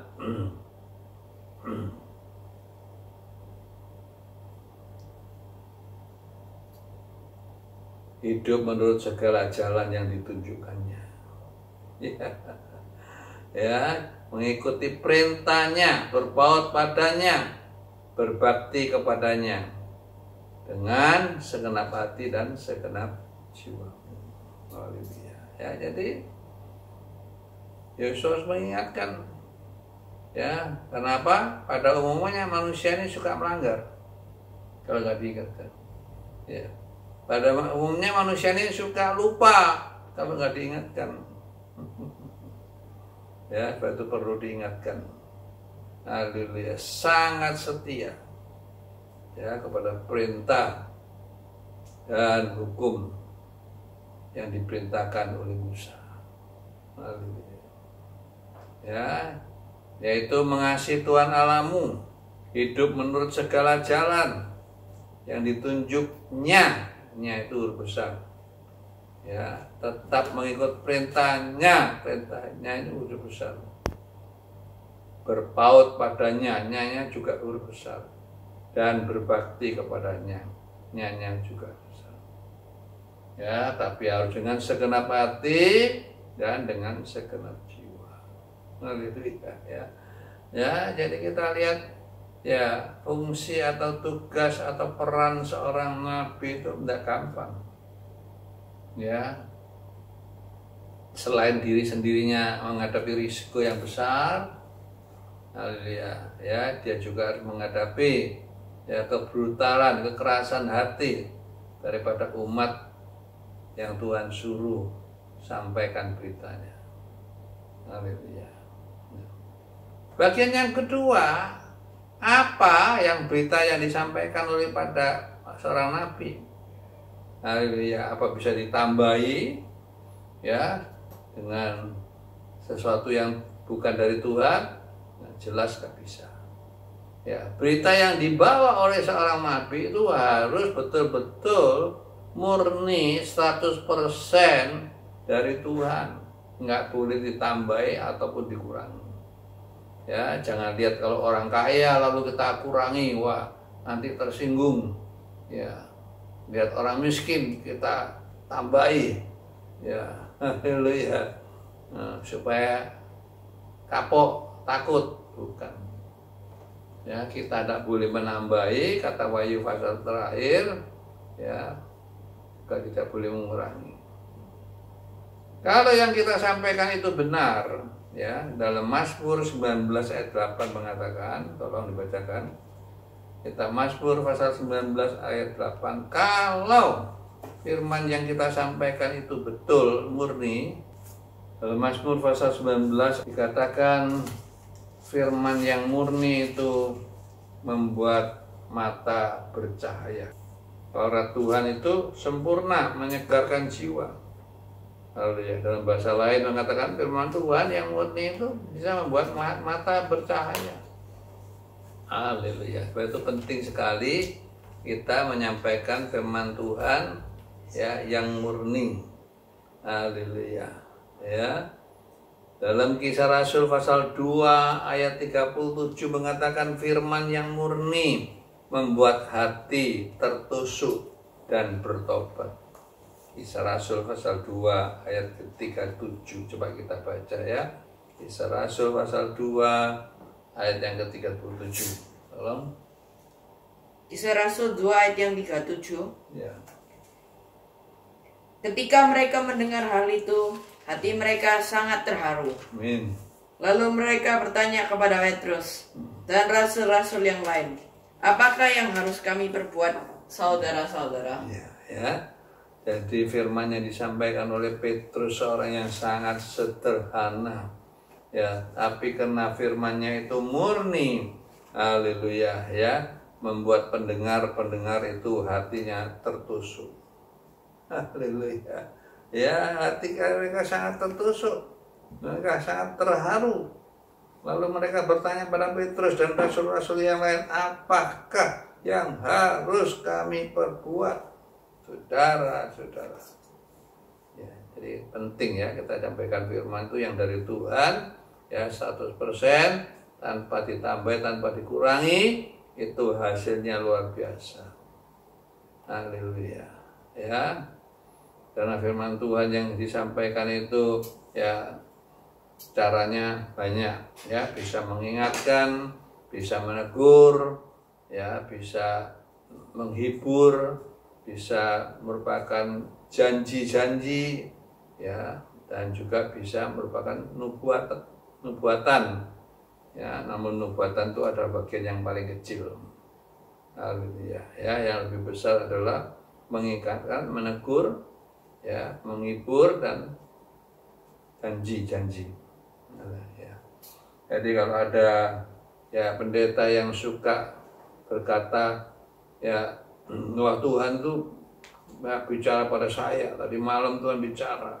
hidup menurut segala jalan yang ditunjukkannya. Ya, ya, mengikuti perintahnya, berpaut padanya, berbakti kepadanya dengan segenap hati dan segenap jiwa. Haleluya. Ya, jadi Yesus mengingatkan, ya, kenapa? Pada umumnya manusia ini suka melanggar kalau nggak diingatkan. Ya, pada umumnya manusia ini suka lupa kalau nggak diingatkan. Ya, itu perlu diingatkan. Haleluya, sangat setia, ya, kepada perintah dan hukum yang diperintahkan oleh Musa. Haleluya. Ya, yaitu mengasihi Tuhan Allahmu, hidup menurut segala jalan yang ditunjuknya, nya itu huruf besar, ya, tetap mengikut perintahnya ini huruf besar. Berpaut padanya, nya juga huruf besar. Dan berbakti kepadanya, nya juga besar. Ya, tapi harus dengan segenap hati dan dengan segenap jiwa. Haleluya, ya. Ya, jadi kita lihat ya, fungsi atau tugas atau peran seorang nabi itu tidak gampang. Ya, selain diri sendirinya menghadapi risiko yang besar, ya, dia juga harus menghadapi ya kebrutalan, kekerasan hati daripada umat yang Tuhan suruh sampaikan beritanya. Haleluya. Bagian yang kedua, apa yang berita yang disampaikan oleh pada seorang nabi? Haleluya, apa bisa ditambahi ya dengan sesuatu yang bukan dari Tuhan? Nah, jelas gak bisa. Ya, berita yang dibawa oleh seorang nabi itu harus betul-betul murni 100% dari Tuhan, nggak boleh ditambahi ataupun dikurangi. Ya, jangan lihat kalau orang kaya lalu kita kurangi, wah nanti tersinggung. Ya, lihat orang miskin kita tambahi, ya, haleluya, nah, supaya kapok takut, bukan. Ya, kita tidak boleh menambahi, kata Wahyu pasal terakhir, ya, juga tidak boleh mengurangi. Kalau yang kita sampaikan itu benar, ya, dalam Mazmur 19 ayat 8 mengatakan, tolong dibacakan. Kita Mazmur pasal 19 ayat 8, kalau firman yang kita sampaikan itu betul, murni. Dalam Mazmur pasal 19 dikatakan firman yang murni itu membuat mata bercahaya. Taurat Tuhan itu sempurna, menyegarkan jiwa. Haleluya. Dalam bahasa lain mengatakan firman Tuhan yang murni itu bisa membuat mata bercahaya. Haleluya. Itu penting sekali kita menyampaikan firman Tuhan ya yang murni. Haleluya. Ya. Dalam Kisah Rasul pasal 2 ayat 37 mengatakan firman yang murni membuat hati tertusuk dan bertobat. Kisah Rasul pasal 2 ayat 37, coba kita baca ya. Kisah Rasul pasal 2 ayat yang ke-37. Tolong. Kisah Rasul 2 ayat yang 37. Ya. Ketika mereka mendengar hal itu, hati mereka sangat terharu. Amin. Lalu mereka bertanya kepada Petrus dan rasul-rasul yang lain, apakah yang harus kami perbuat, saudara-saudara? Ya. Jadi firman yang disampaikan oleh Petrus seorang yang sangat sederhana. Ya, tapi karena firmannya itu murni, haleluya, ya, membuat pendengar itu hatinya tertusuk. Haleluya. Ya, hati mereka sangat tertusuk. Mereka sangat terharu. Lalu mereka bertanya pada Petrus dan rasul-rasul yang lain, apakah yang harus kami perbuat? Saudara-saudara. Ya, jadi penting ya kita sampaikan firman itu yang dari Tuhan ya 100% tanpa ditambah, tanpa dikurangi, itu hasilnya luar biasa. Haleluya. Ya. Karena firman Tuhan yang disampaikan itu ya caranya banyak ya, bisa mengingatkan, bisa menegur, ya, bisa menghibur, bisa merupakan janji-janji ya, dan juga bisa merupakan nubuatan ya, namun nubuatan itu adalah bagian yang paling kecil. Haleluya. Ya, yang lebih besar adalah mengingatkan, menegur ya, menghibur dan janji-janji. Ya. Jadi kalau ada ya pendeta yang suka berkata ya, wah Tuhan tuh bicara pada saya, tadi malam Tuhan bicara.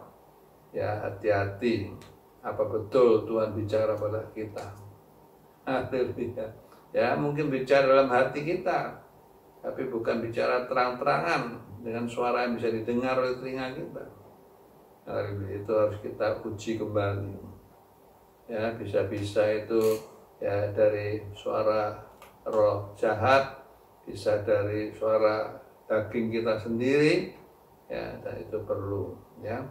Ya, hati-hati, apa betul Tuhan bicara pada kita? Haleluya. Ya, mungkin bicara dalam hati kita, tapi bukan bicara terang-terangan dengan suara yang bisa didengar oleh telinga kita. Itu harus kita uji kembali. Ya, bisa-bisa itu ya dari suara roh jahat, bisa dari suara daging kita sendiri, ya, dan itu perlu, ya.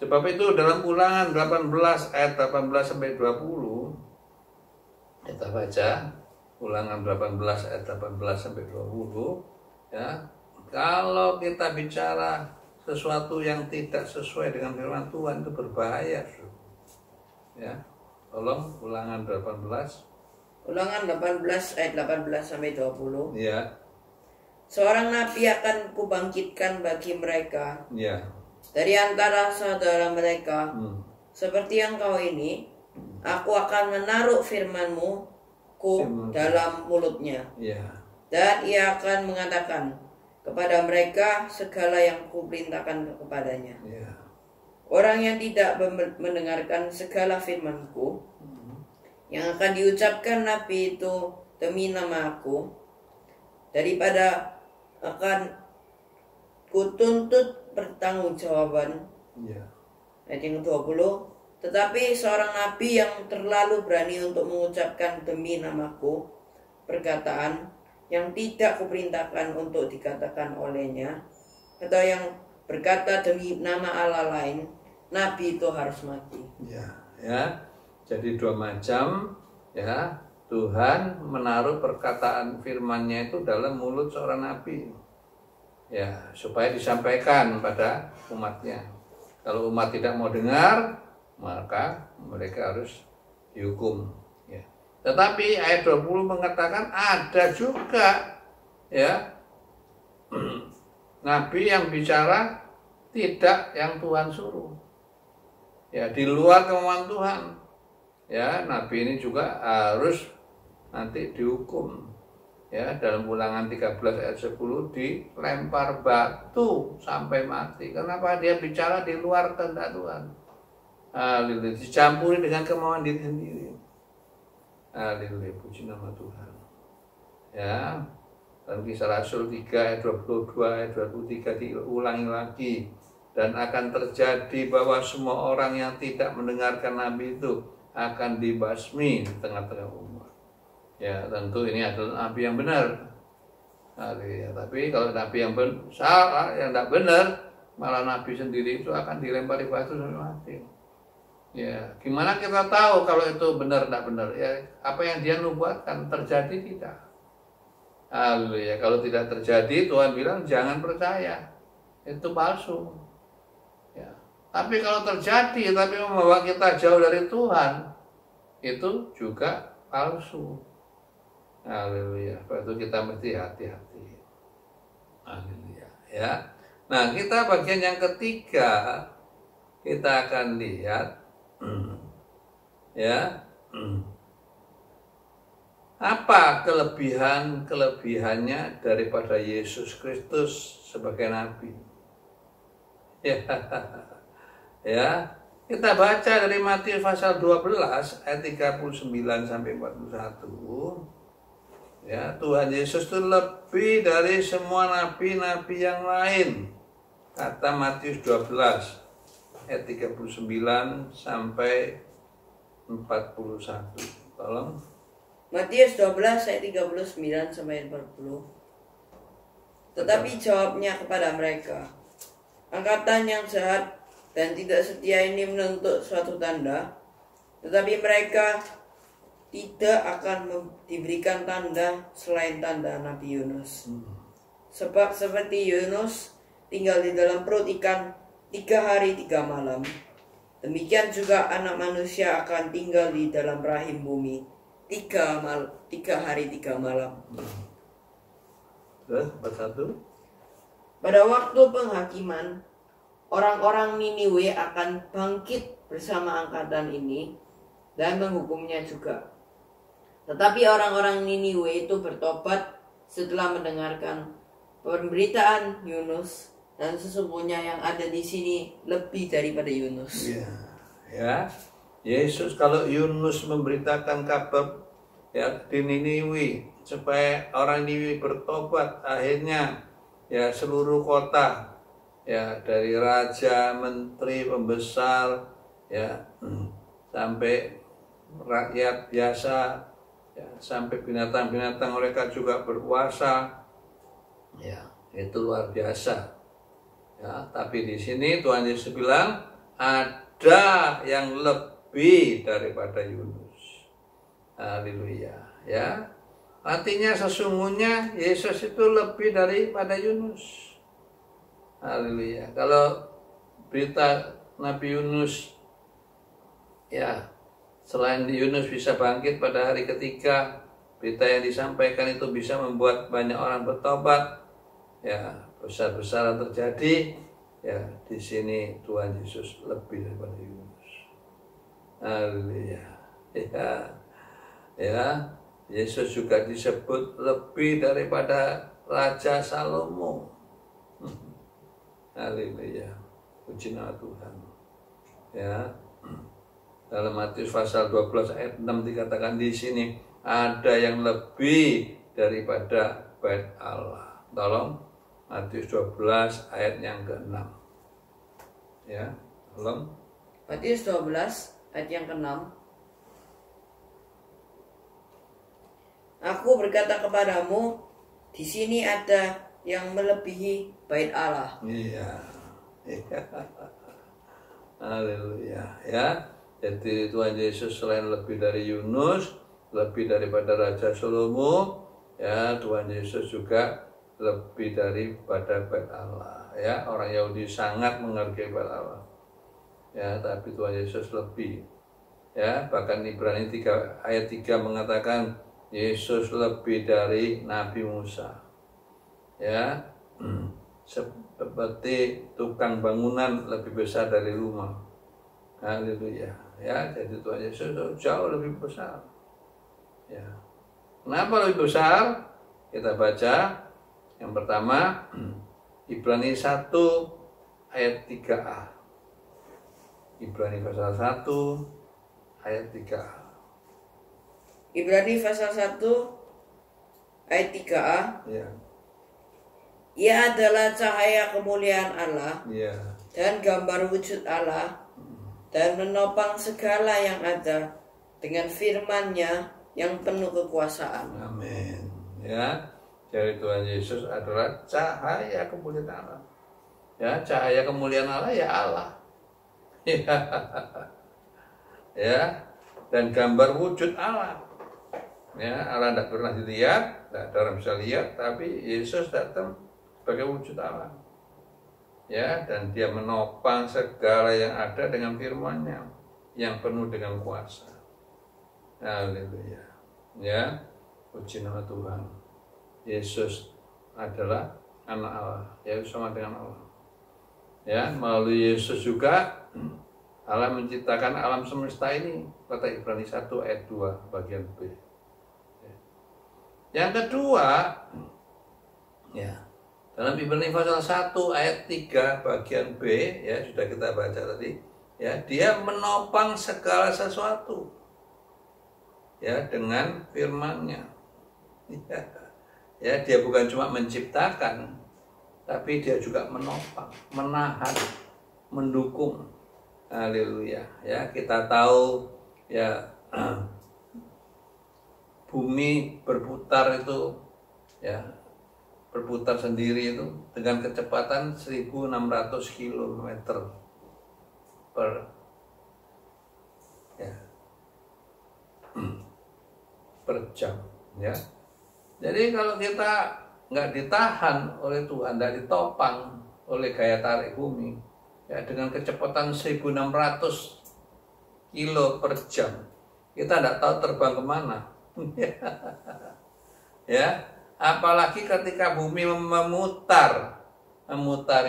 Sebab itu dalam Ulangan 18 ayat 18 sampai 20 kita baca Ulangan 18 ayat 18 sampai 20, ya. Kalau kita bicara sesuatu yang tidak sesuai dengan firman Tuhan itu berbahaya, ya. Tolong Ulangan 18. Ulangan 18 ayat 18 sampai 20. Ya. Seorang nabi akan kubangkitkan bagi mereka. Ya. Dari antara saudara mereka, seperti yang kau ini, aku akan menaruh firman-Mu dalam mulutnya. Ya. Dan ia akan mengatakan kepada mereka segala yang kuperintahkan kepadanya. Ya. Orang yang tidak mendengarkan segala firman-Ku yang akan diucapkan nabi itu demi nama Aku, daripada akan kutuntut pertanggungjawaban. Ya. Ayat yang 20. Tetapi seorang nabi yang terlalu berani untuk mengucapkan demi namaku perkataan yang tidak kuperintahkan untuk dikatakan olehnya, atau yang berkata demi nama Allah lain, nabi itu harus mati. Ya, ya. Jadi dua macam, ya. Tuhan menaruh perkataan firman-Nya itu dalam mulut seorang nabi, ya, supaya disampaikan pada umatnya. Kalau umat tidak mau dengar, maka mereka harus dihukum, ya. Tetapi ayat 20 mengatakan ada juga, ya, nabi yang bicara tidak yang Tuhan suruh, ya, di luar kemauan Tuhan, ya. Nabi ini juga harus nanti dihukum, ya. Dalam Ulangan 13 ayat 10 dilempar batu sampai mati. Kenapa? Dia bicara di luar kehendak Tuhan. Haleluya, dicampuri dengan kemauan diri sendiri. Haleluya, puji nama Tuhan. Ya. Dan Kisah Rasul 3 ayat 22 ayat 23 diulangi lagi. Dan akan terjadi bahwa semua orang yang tidak mendengarkan nabi itu akan dibasmi di tengah-tengah umat. Ya, tentu ini adalah nabi yang benar. Haleluya. Tapi kalau nabi yang salah, yang tidak benar, malah nabi sendiri itu akan dilempari batu sampai mati. Ya, gimana kita tahu kalau itu benar tidak benar? Ya, apa yang dia nubuatkan terjadi tidak? Haleluya. Kalau tidak terjadi, Tuhan bilang jangan percaya, itu palsu. Ya. Tapi kalau terjadi, tapi membawa kita jauh dari Tuhan, itu juga palsu. Haleluya. Itu kita mesti hati-hati. Haleluya. Ya. Nah, kita bagian yang ketiga, kita akan lihat, ya, apa kelebihannya daripada Yesus Kristus sebagai nabi. Ya, ya, kita baca dari Matius pasal 12 ayat 39 sampai 41. Ya, Tuhan Yesus itu lebih dari semua nabi-nabi yang lain. Kata Matius 12 ayat 39 sampai 41. Tolong. Matius 12 ayat 39 sampai 40. Tetapi jawabnya kepada mereka, angkatan yang jahat dan tidak setia ini menuntut suatu tanda, tetapi mereka tidak akan diberikan tanda selain tanda Nabi Yunus. Sebab seperti Yunus tinggal di dalam perut ikan 3 hari 3 malam, demikian juga Anak Manusia akan tinggal di dalam rahim bumi 3 hari 3 malam. Terus, satu. Pada waktu penghakiman, orang-orang Niniwe akan bangkit bersama angkatan ini dan menghukumnya juga. Tetapi orang-orang Niniwe itu bertobat setelah mendengarkan pemberitaan Yunus, dan sesungguhnya yang ada di sini lebih daripada Yunus. Ya, ya. Yesus, kalau Yunus memberitakan kabar, ya, di Niniwe supaya orang Niniwe bertobat, akhirnya ya seluruh kota ya dari raja, menteri, pembesar, ya sampai rakyat biasa, ya sampai binatang-binatang mereka juga berkuasa, ya itu luar biasa. Ya, tapi di sini Tuhan Yesus bilang ada yang lebih daripada Yunus. Haleluya, ya. Artinya sesungguhnya Yesus itu lebih daripada Yunus. Haleluya. Kalau berita Nabi Yunus, ya selain Yunus bisa bangkit pada hari ketiga, berita yang disampaikan itu bisa membuat banyak orang bertobat, ya besar-besaran terjadi, ya di sini Tuhan Yesus lebih daripada Yunus. Haleluya. Ya, Yesus juga disebut lebih daripada Raja Salomo. Haleluya. Puji nama Tuhan. Ya. Dalam Matius pasal 12 ayat 6 dikatakan di sini ada yang lebih daripada bait Allah. Tolong Matius 12 ayat yang ke-6. Ya, tolong. Matius 12 ayat yang ke-6. Aku berkata kepadamu, di sini ada yang melebihi bait Allah. Iya. Haleluya, ya. Jadi Tuhan Yesus selain lebih dari Yunus, lebih daripada Raja Salomo, ya Tuhan Yesus juga lebih daripada bait Allah. Ya, orang Yahudi sangat menghargai bait Allah. Ya, tapi Tuhan Yesus lebih. Ya, bahkan Ibrani 3 ayat 3 mengatakan Yesus lebih dari Nabi Musa. Ya. Seperti tukang bangunan lebih besar dari rumah. Haleluya. Ya, jadi Tuhan Yesus jauh lebih besar. Ya. Kenapa lebih besar? Kita baca yang pertama Ibrani 1 ayat 3a. Ibrani pasal 1 ayat 3a. Ibrani pasal 1 ayat 3a. Ya. Ia adalah cahaya kemuliaan Allah, Ya. dan gambar wujud Allah, dan menopang segala yang ada dengan firman-Nya yang penuh kekuasaan. Amin. Ya, jadi Tuhan Yesus adalah cahaya kemuliaan Allah. Ya, cahaya kemuliaan Allah ya Allah. Ya, dan gambar wujud Allah. Ya, Allah tidak pernah dilihat, tidak ada orang bisa lihat, tapi Yesus datang sebagai wujud Allah. Ya, dan dia menopang segala yang ada dengan firman-Nya yang penuh dengan kuasa. Haleluya. Ya, puji nama Tuhan. Yesus adalah anak Allah, ya sama dengan Allah. Ya, melalui Yesus juga Allah menciptakan alam semesta ini, kata Ibrani 1 ayat 2 bagian B. Yang kedua, ya, dalam Ibrani pasal 1 ayat 3 bagian B, ya sudah kita baca tadi, ya, dia menopang segala sesuatu, ya, dengan firman-Nya. Ya, dia bukan cuma menciptakan, tapi dia juga menopang, menahan, mendukung. Haleluya. Ya, kita tahu ya bumi berputar itu, ya, berputar sendiri itu dengan kecepatan 1.600 km per jam, ya. Jadi kalau kita nggak ditahan oleh Tuhan, nggak ditopang oleh gaya tarik bumi, ya, dengan kecepatan 1.600 kilo per jam, kita nggak tahu terbang kemana. Ya, apalagi ketika bumi memutari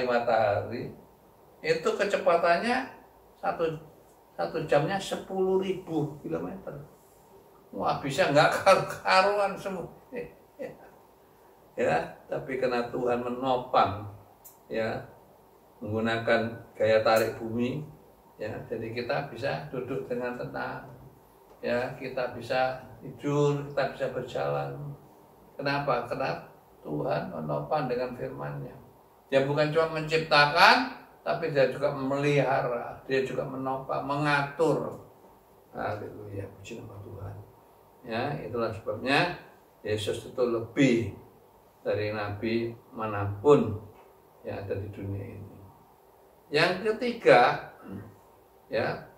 matahari, itu kecepatannya satu jamnya 10.000 km. Wah, bisa nggak karuan semua. Ya, tapi karena Tuhan menopang, ya, menggunakan gaya tarik bumi, ya, jadi kita bisa duduk dengan tenang, ya, kita bisa tidur, kita bisa berjalan. Kenapa? Karena Tuhan menopang dengan firman-Nya. Dia bukan cuma menciptakan, tapi dia juga memelihara, dia juga menopang, mengatur. Haleluya, puji nama Tuhan. Ya, itulah sebabnya Yesus itu lebih dari nabi manapun yang ada di dunia ini. Yang ketiga, ya,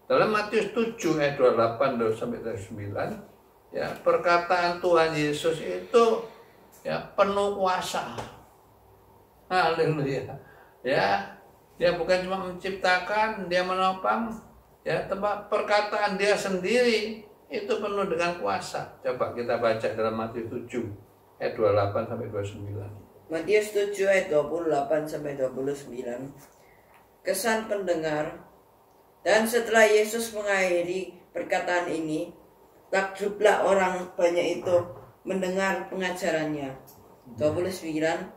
dalam Matius 7 ayat 28 sampai 29, ya, perkataan Tuhan Yesus itu ya penuh kuasa. Haleluya. Ya, dia bukan cuma menciptakan, dia menopang, ya, tempat perkataan dia sendiri itu penuh dengan kuasa. Coba kita baca dalam Matius 7 ayat 28 sampai 29. Matius 7 ayat 28 sampai 29. Kesan pendengar. Dan setelah Yesus mengakhiri perkataan ini, takjublah orang banyak itu mendengar pengajarannya. 29.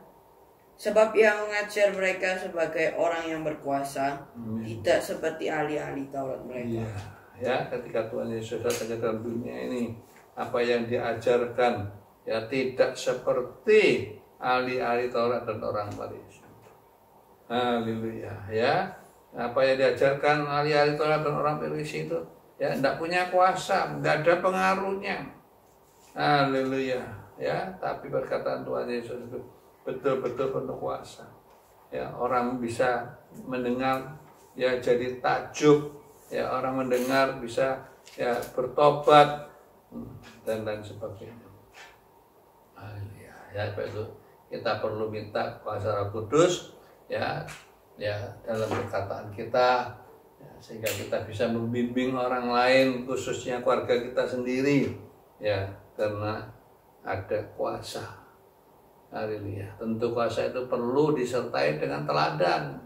Sebab yang mengajar mereka sebagai orang yang berkuasa, tidak seperti ahli-ahli Taurat mereka. Ya, ketika Tuhan Yesus datang ke dalam dunia ini, apa yang diajarkan ya tidak seperti ahli-ahli Taurat dan orang Farisi. Haleluya, ya. Apa yang diajarkan ahli-ahli Taurat dan orang Farisi itu ya tidak punya kuasa, tidak ada pengaruhnya. Haleluya, ya. Tapi perkataan Tuhan Yesus itu betul-betul penuh kuasa. Ya, orang bisa mendengar ya jadi takjub, ya orang mendengar bisa ya bertobat dan lain sebagainya. Ya, itu kita perlu minta kuasa Roh Kudus ya dalam perkataan kita ya, sehingga kita bisa membimbing orang lain, khususnya keluarga kita sendiri ya, karena ada kuasa. Haleluya. Tentu kuasa itu perlu disertai dengan teladan.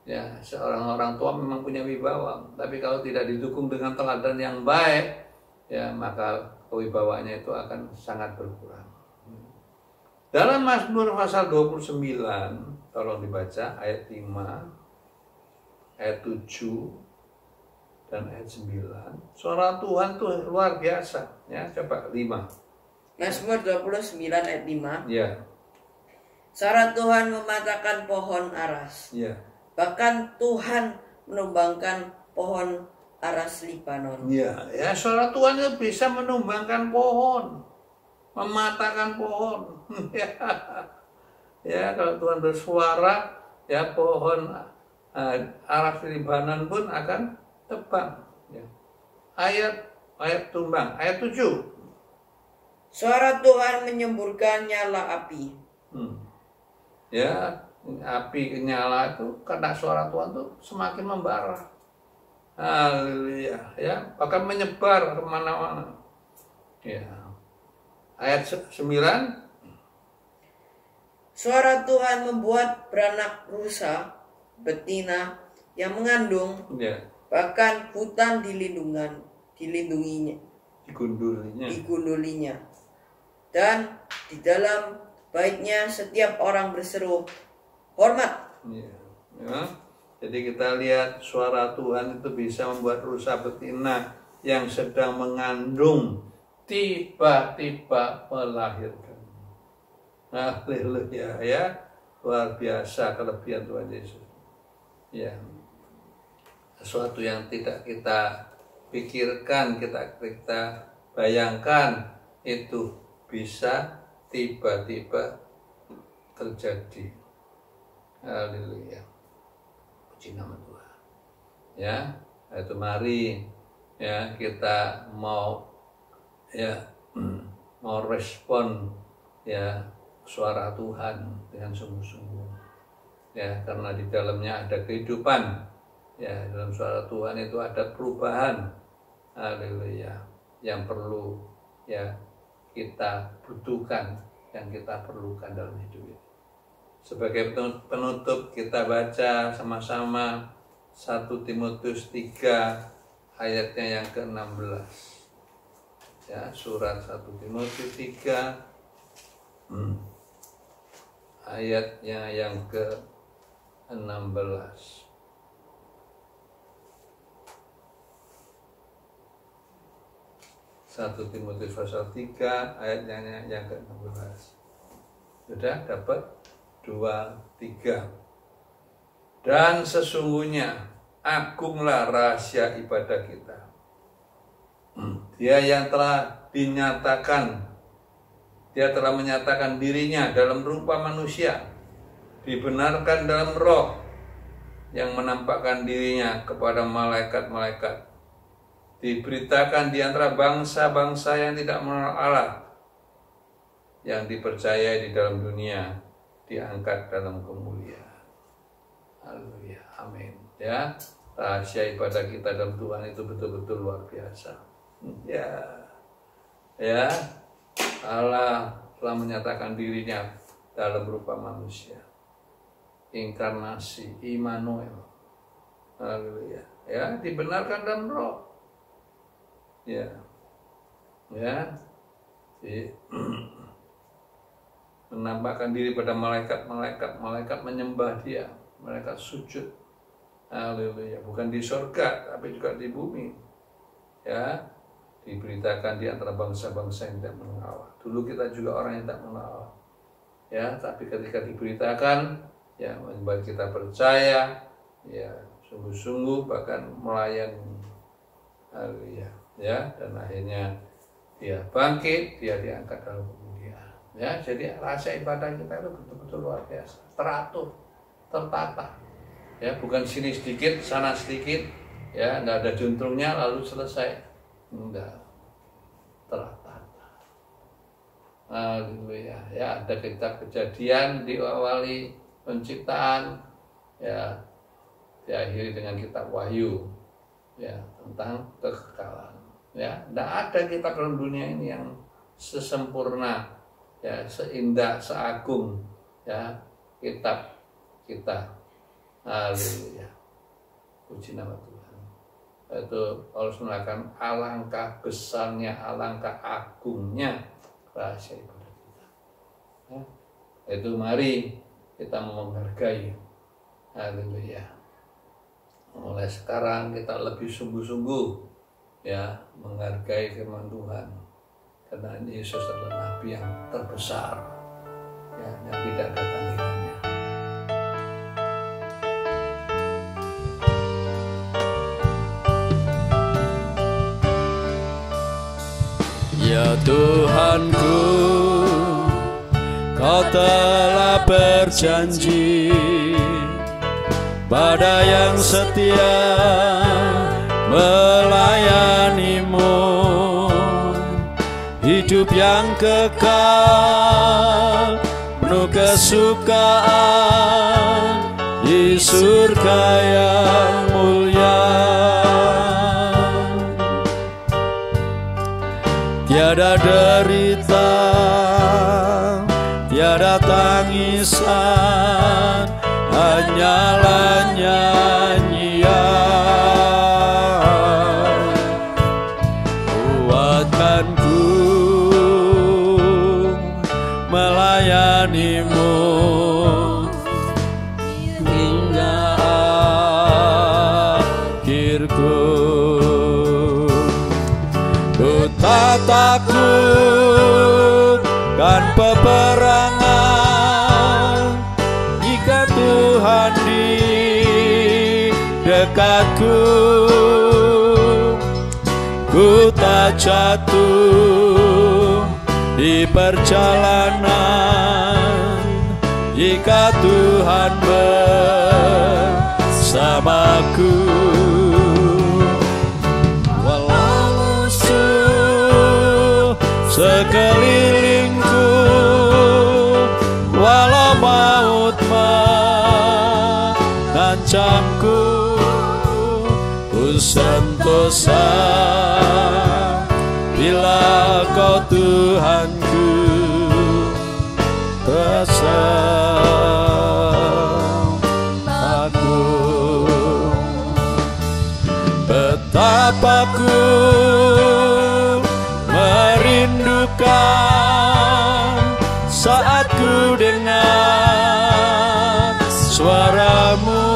Ya, seorang orang tua memang punya wibawa, tapi kalau tidak didukung dengan teladan yang baik, ya maka kewibawaannya itu akan sangat berkurang. Dalam Mazmur pasal 29, tolong dibaca ayat 5, ayat 7 dan ayat 9. Suara Tuhan tuh luar biasa, ya. Coba 5. Mazmur 29 ayat 5. Ya. Suara Tuhan mematahkan pohon aras. Ya. Bahkan Tuhan menumbangkan pohon aras Libanon. Ya, ya, suara Tuhan itu bisa menumbangkan pohon, mematahkan pohon. Ya, kalau Tuhan bersuara, ya pohon aras Libanon pun akan tebang. Ya. Ayat tumbang, ayat 7. Suara Tuhan menyemburkan nyala api. Ya, api nyala itu karena suara Tuhan itu semakin membara. Haleluya, ya, bahkan menyebar kemana-mana. Ya. Ayat 9. Suara Tuhan membuat beranak rusa betina yang mengandung, Ya. bahkan hutan dilindunginya, digundulinya. Dan di dalam baitnya setiap orang berseru hormat. Ya. Ya. Jadi kita lihat suara Tuhan itu bisa membuat rusa betina yang sedang mengandung tiba-tiba melahirkan. Haleluya, ya. Luar biasa kelebihan Tuhan Yesus. Ya. Sesuatu yang tidak kita pikirkan, kita bayangkan itu bisa tiba-tiba terjadi. Haleluya. Puji nama Tuhan. Ya, itu mari ya kita mau respon ya suara Tuhan dengan sungguh-sungguh. Ya, karena di dalamnya ada kehidupan. Ya, dalam suara Tuhan itu ada perubahan. Haleluya. Yang perlu ya kita butuhkan, yang kita perlukan dalam hidup ini. Sebagai penutup kita baca sama-sama 1 Timotius 3 ayatnya yang ke-16. Ya, surat 1 Timotius 3 ayatnya yang ke-16. Satu Timotius pasal 3 ayatnya yang ke-16. Sudah dapat? 2, 3. Dan sesungguhnya agunglah rahasia ibadah kita. Dia yang telah dinyatakan, dia telah menyatakan dirinya dalam rupa manusia, dibenarkan dalam roh, yang menampakkan dirinya kepada malaikat-malaikat, diberitakan di antara bangsa-bangsa yang tidak mengenal Allah, yang dipercayai di dalam dunia, diangkat dalam kemuliaan. Haleluya, amin. Ya, rahasia ibadah kita dalam Tuhan itu betul-betul luar biasa. Ya, Allah telah menyatakan dirinya dalam rupa manusia. Inkarnasi, Immanuel. Haleluya. Ya, dibenarkan dalam roh. Ya. Menampakkan diri pada malaikat-malaikat, malaikat menyembah dia, malaikat sujud. Haleluya. Bukan di surga, tapi juga di bumi. Ya, diberitakan di antara bangsa-bangsa yang tidak mengenal Allah. Dulu kita juga orang yang tidak mengenal Allah. Ya, tapi ketika diberitakan, ya, membuat kita percaya, ya, sungguh-sungguh bahkan melayani. Haleluya. Ya, dan akhirnya dia bangkit, dia diangkat dalam kemuliaan. Ya, jadi rasa ibadah kita itu betul-betul luar biasa, teratur, tertata. Ya, bukan sini sedikit, sana sedikit, ya, enggak ada juntrungnya lalu selesai. Enggak. Tertata. Haleluya. Ya, ada kitab Kejadian diawali penciptaan, ya, diakhiri dengan kitab Wahyu, ya, tentang kekekalan. Ya, tidak ada kitab dalam dunia ini yang sesempurna, ya, seindah, seagung, ya, kitab kita. Haleluya. Puji nama Tuhan. Itu Paulus mengatakan alangkah besarnya, alangkah agungnya rahasia ibadah kita. Ya, itu mari kita menghargai. Haleluya. Mulai sekarang kita lebih sungguh-sungguh, ya, menghargai firman Tuhan, karena Yesus adalah Nabi yang terbesar, ya, yang tidak ada tandingannya. Ya Tuhanku, Kau telah berjanji pada yang setia melayanimu, hidup yang kekal, penuh kesukaan di surga yang mulia. Tiada derita, tiada tangisan, hanyalah nyanyian. Kuatkanku melayanimu hingga akhirku. Ku tak takut kan peperangan, jika Tuhan di dekatku. Ku tak jatuh di perjalanan, jika Tuhan bersamaku. Walau musuh sekelilingku, walau maut mengancamku, ku sentosa bila Kau Tuhanku bersamaku. Betapa ku merindukan saat ku dengar suaramu.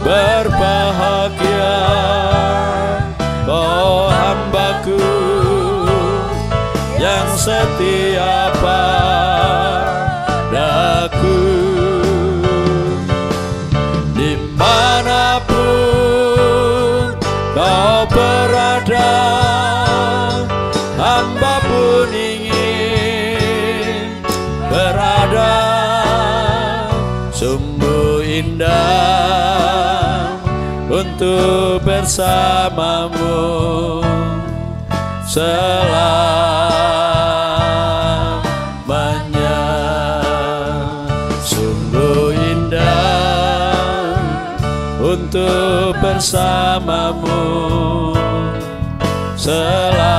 Berbahagia kau hambaku yang setia padaku. hambaku. Dimanapun kau berada, hamba pun ingin berada. Sungguh indah untuk bersamamu selamanya. Sungguh indah untuk bersamamu selamanya.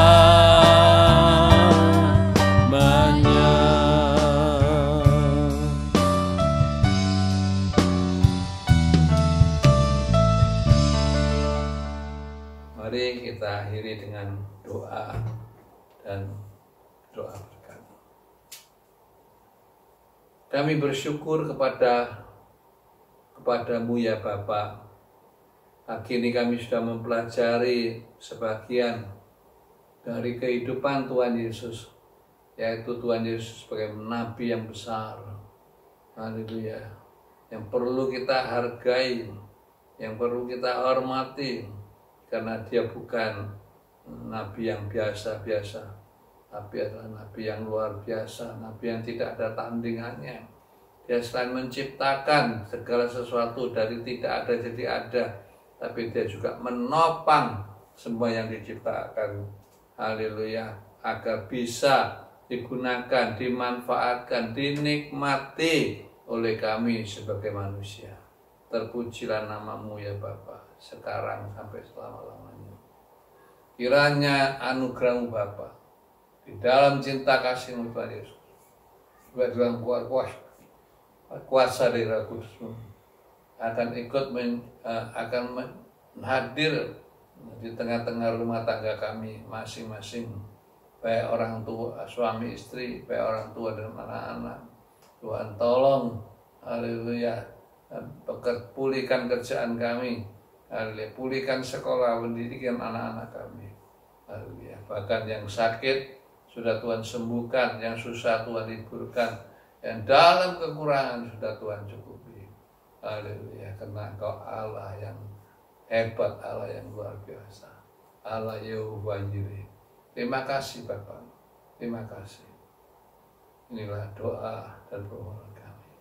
Mari kita akhiri dengan doa dan doa berkat. Kami bersyukur kepadamu ya Bapa. Hari ini kami sudah mempelajari sebagian dari kehidupan Tuhan Yesus, yaitu Tuhan Yesus sebagai Nabi yang besar. Haleluya. Yang perlu kita hargai, yang perlu kita hormati, karena dia bukan nabi yang biasa-biasa, tapi adalah nabi yang luar biasa, nabi yang tidak ada tandingannya. Dia selain menciptakan segala sesuatu dari tidak ada jadi ada, tapi dia juga menopang semua yang diciptakan. Haleluya, agar bisa digunakan, dimanfaatkan, dinikmati oleh kami sebagai manusia. Terpujilah namamu ya Bapa, sekarang sampai selama-lamanya. Kiranya anugerahmu Bapa, di dalam cinta kasih-Mu Tuhan Yesus, juga dalam kuasa dari Roh Kudus-Mu, akan ikut hadir di tengah-tengah rumah tangga kami masing-masing, baik orang tua, suami istri, baik orang tua dan anak-anak. Tuhan tolong, haleluya, pulihkan kerjaan kami, haleluya, pulihkan sekolah, pendidikan anak-anak kami, haleluya. Bahkan yang sakit sudah Tuhan sembuhkan, yang susah Tuhan hiburkan, yang dalam kekurangan sudah Tuhan cukupi, haleluya. Karena Engkau Allah yang hebat, Allah yang luar biasa, Allah Yehova Jireh. Terima kasih Bapak, terima kasih. Inilah doa dan permohonan kami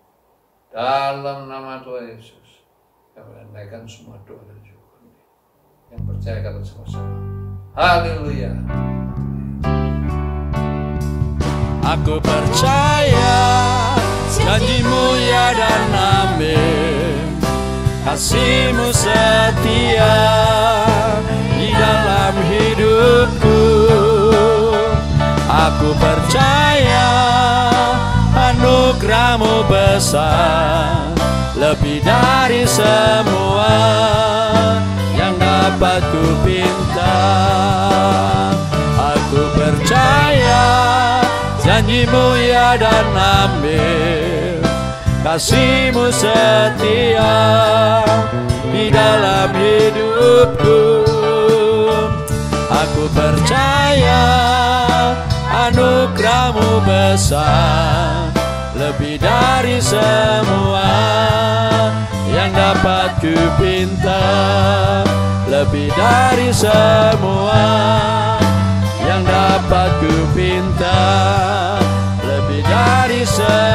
dalam nama Tuhan Yesus. Kami menaikkan semua doa dan syukur. Yang percaya kata sama-sama, haleluya. Aku percaya janji-Mu ya dan amin. Kasih-Mu setia di dalam hidupku. Aku percaya anugerah-Mu besar, lebih dari semua yang dapat ku pinta. Aku percaya janji-Mu ya dan amin. Kasih-Mu setia di dalam hidupku. Aku percaya anugerah-Mu besar, lebih dari semua yang dapat ku pinta. Lebih dari semua yang dapat ku pinta. Lebih dari semua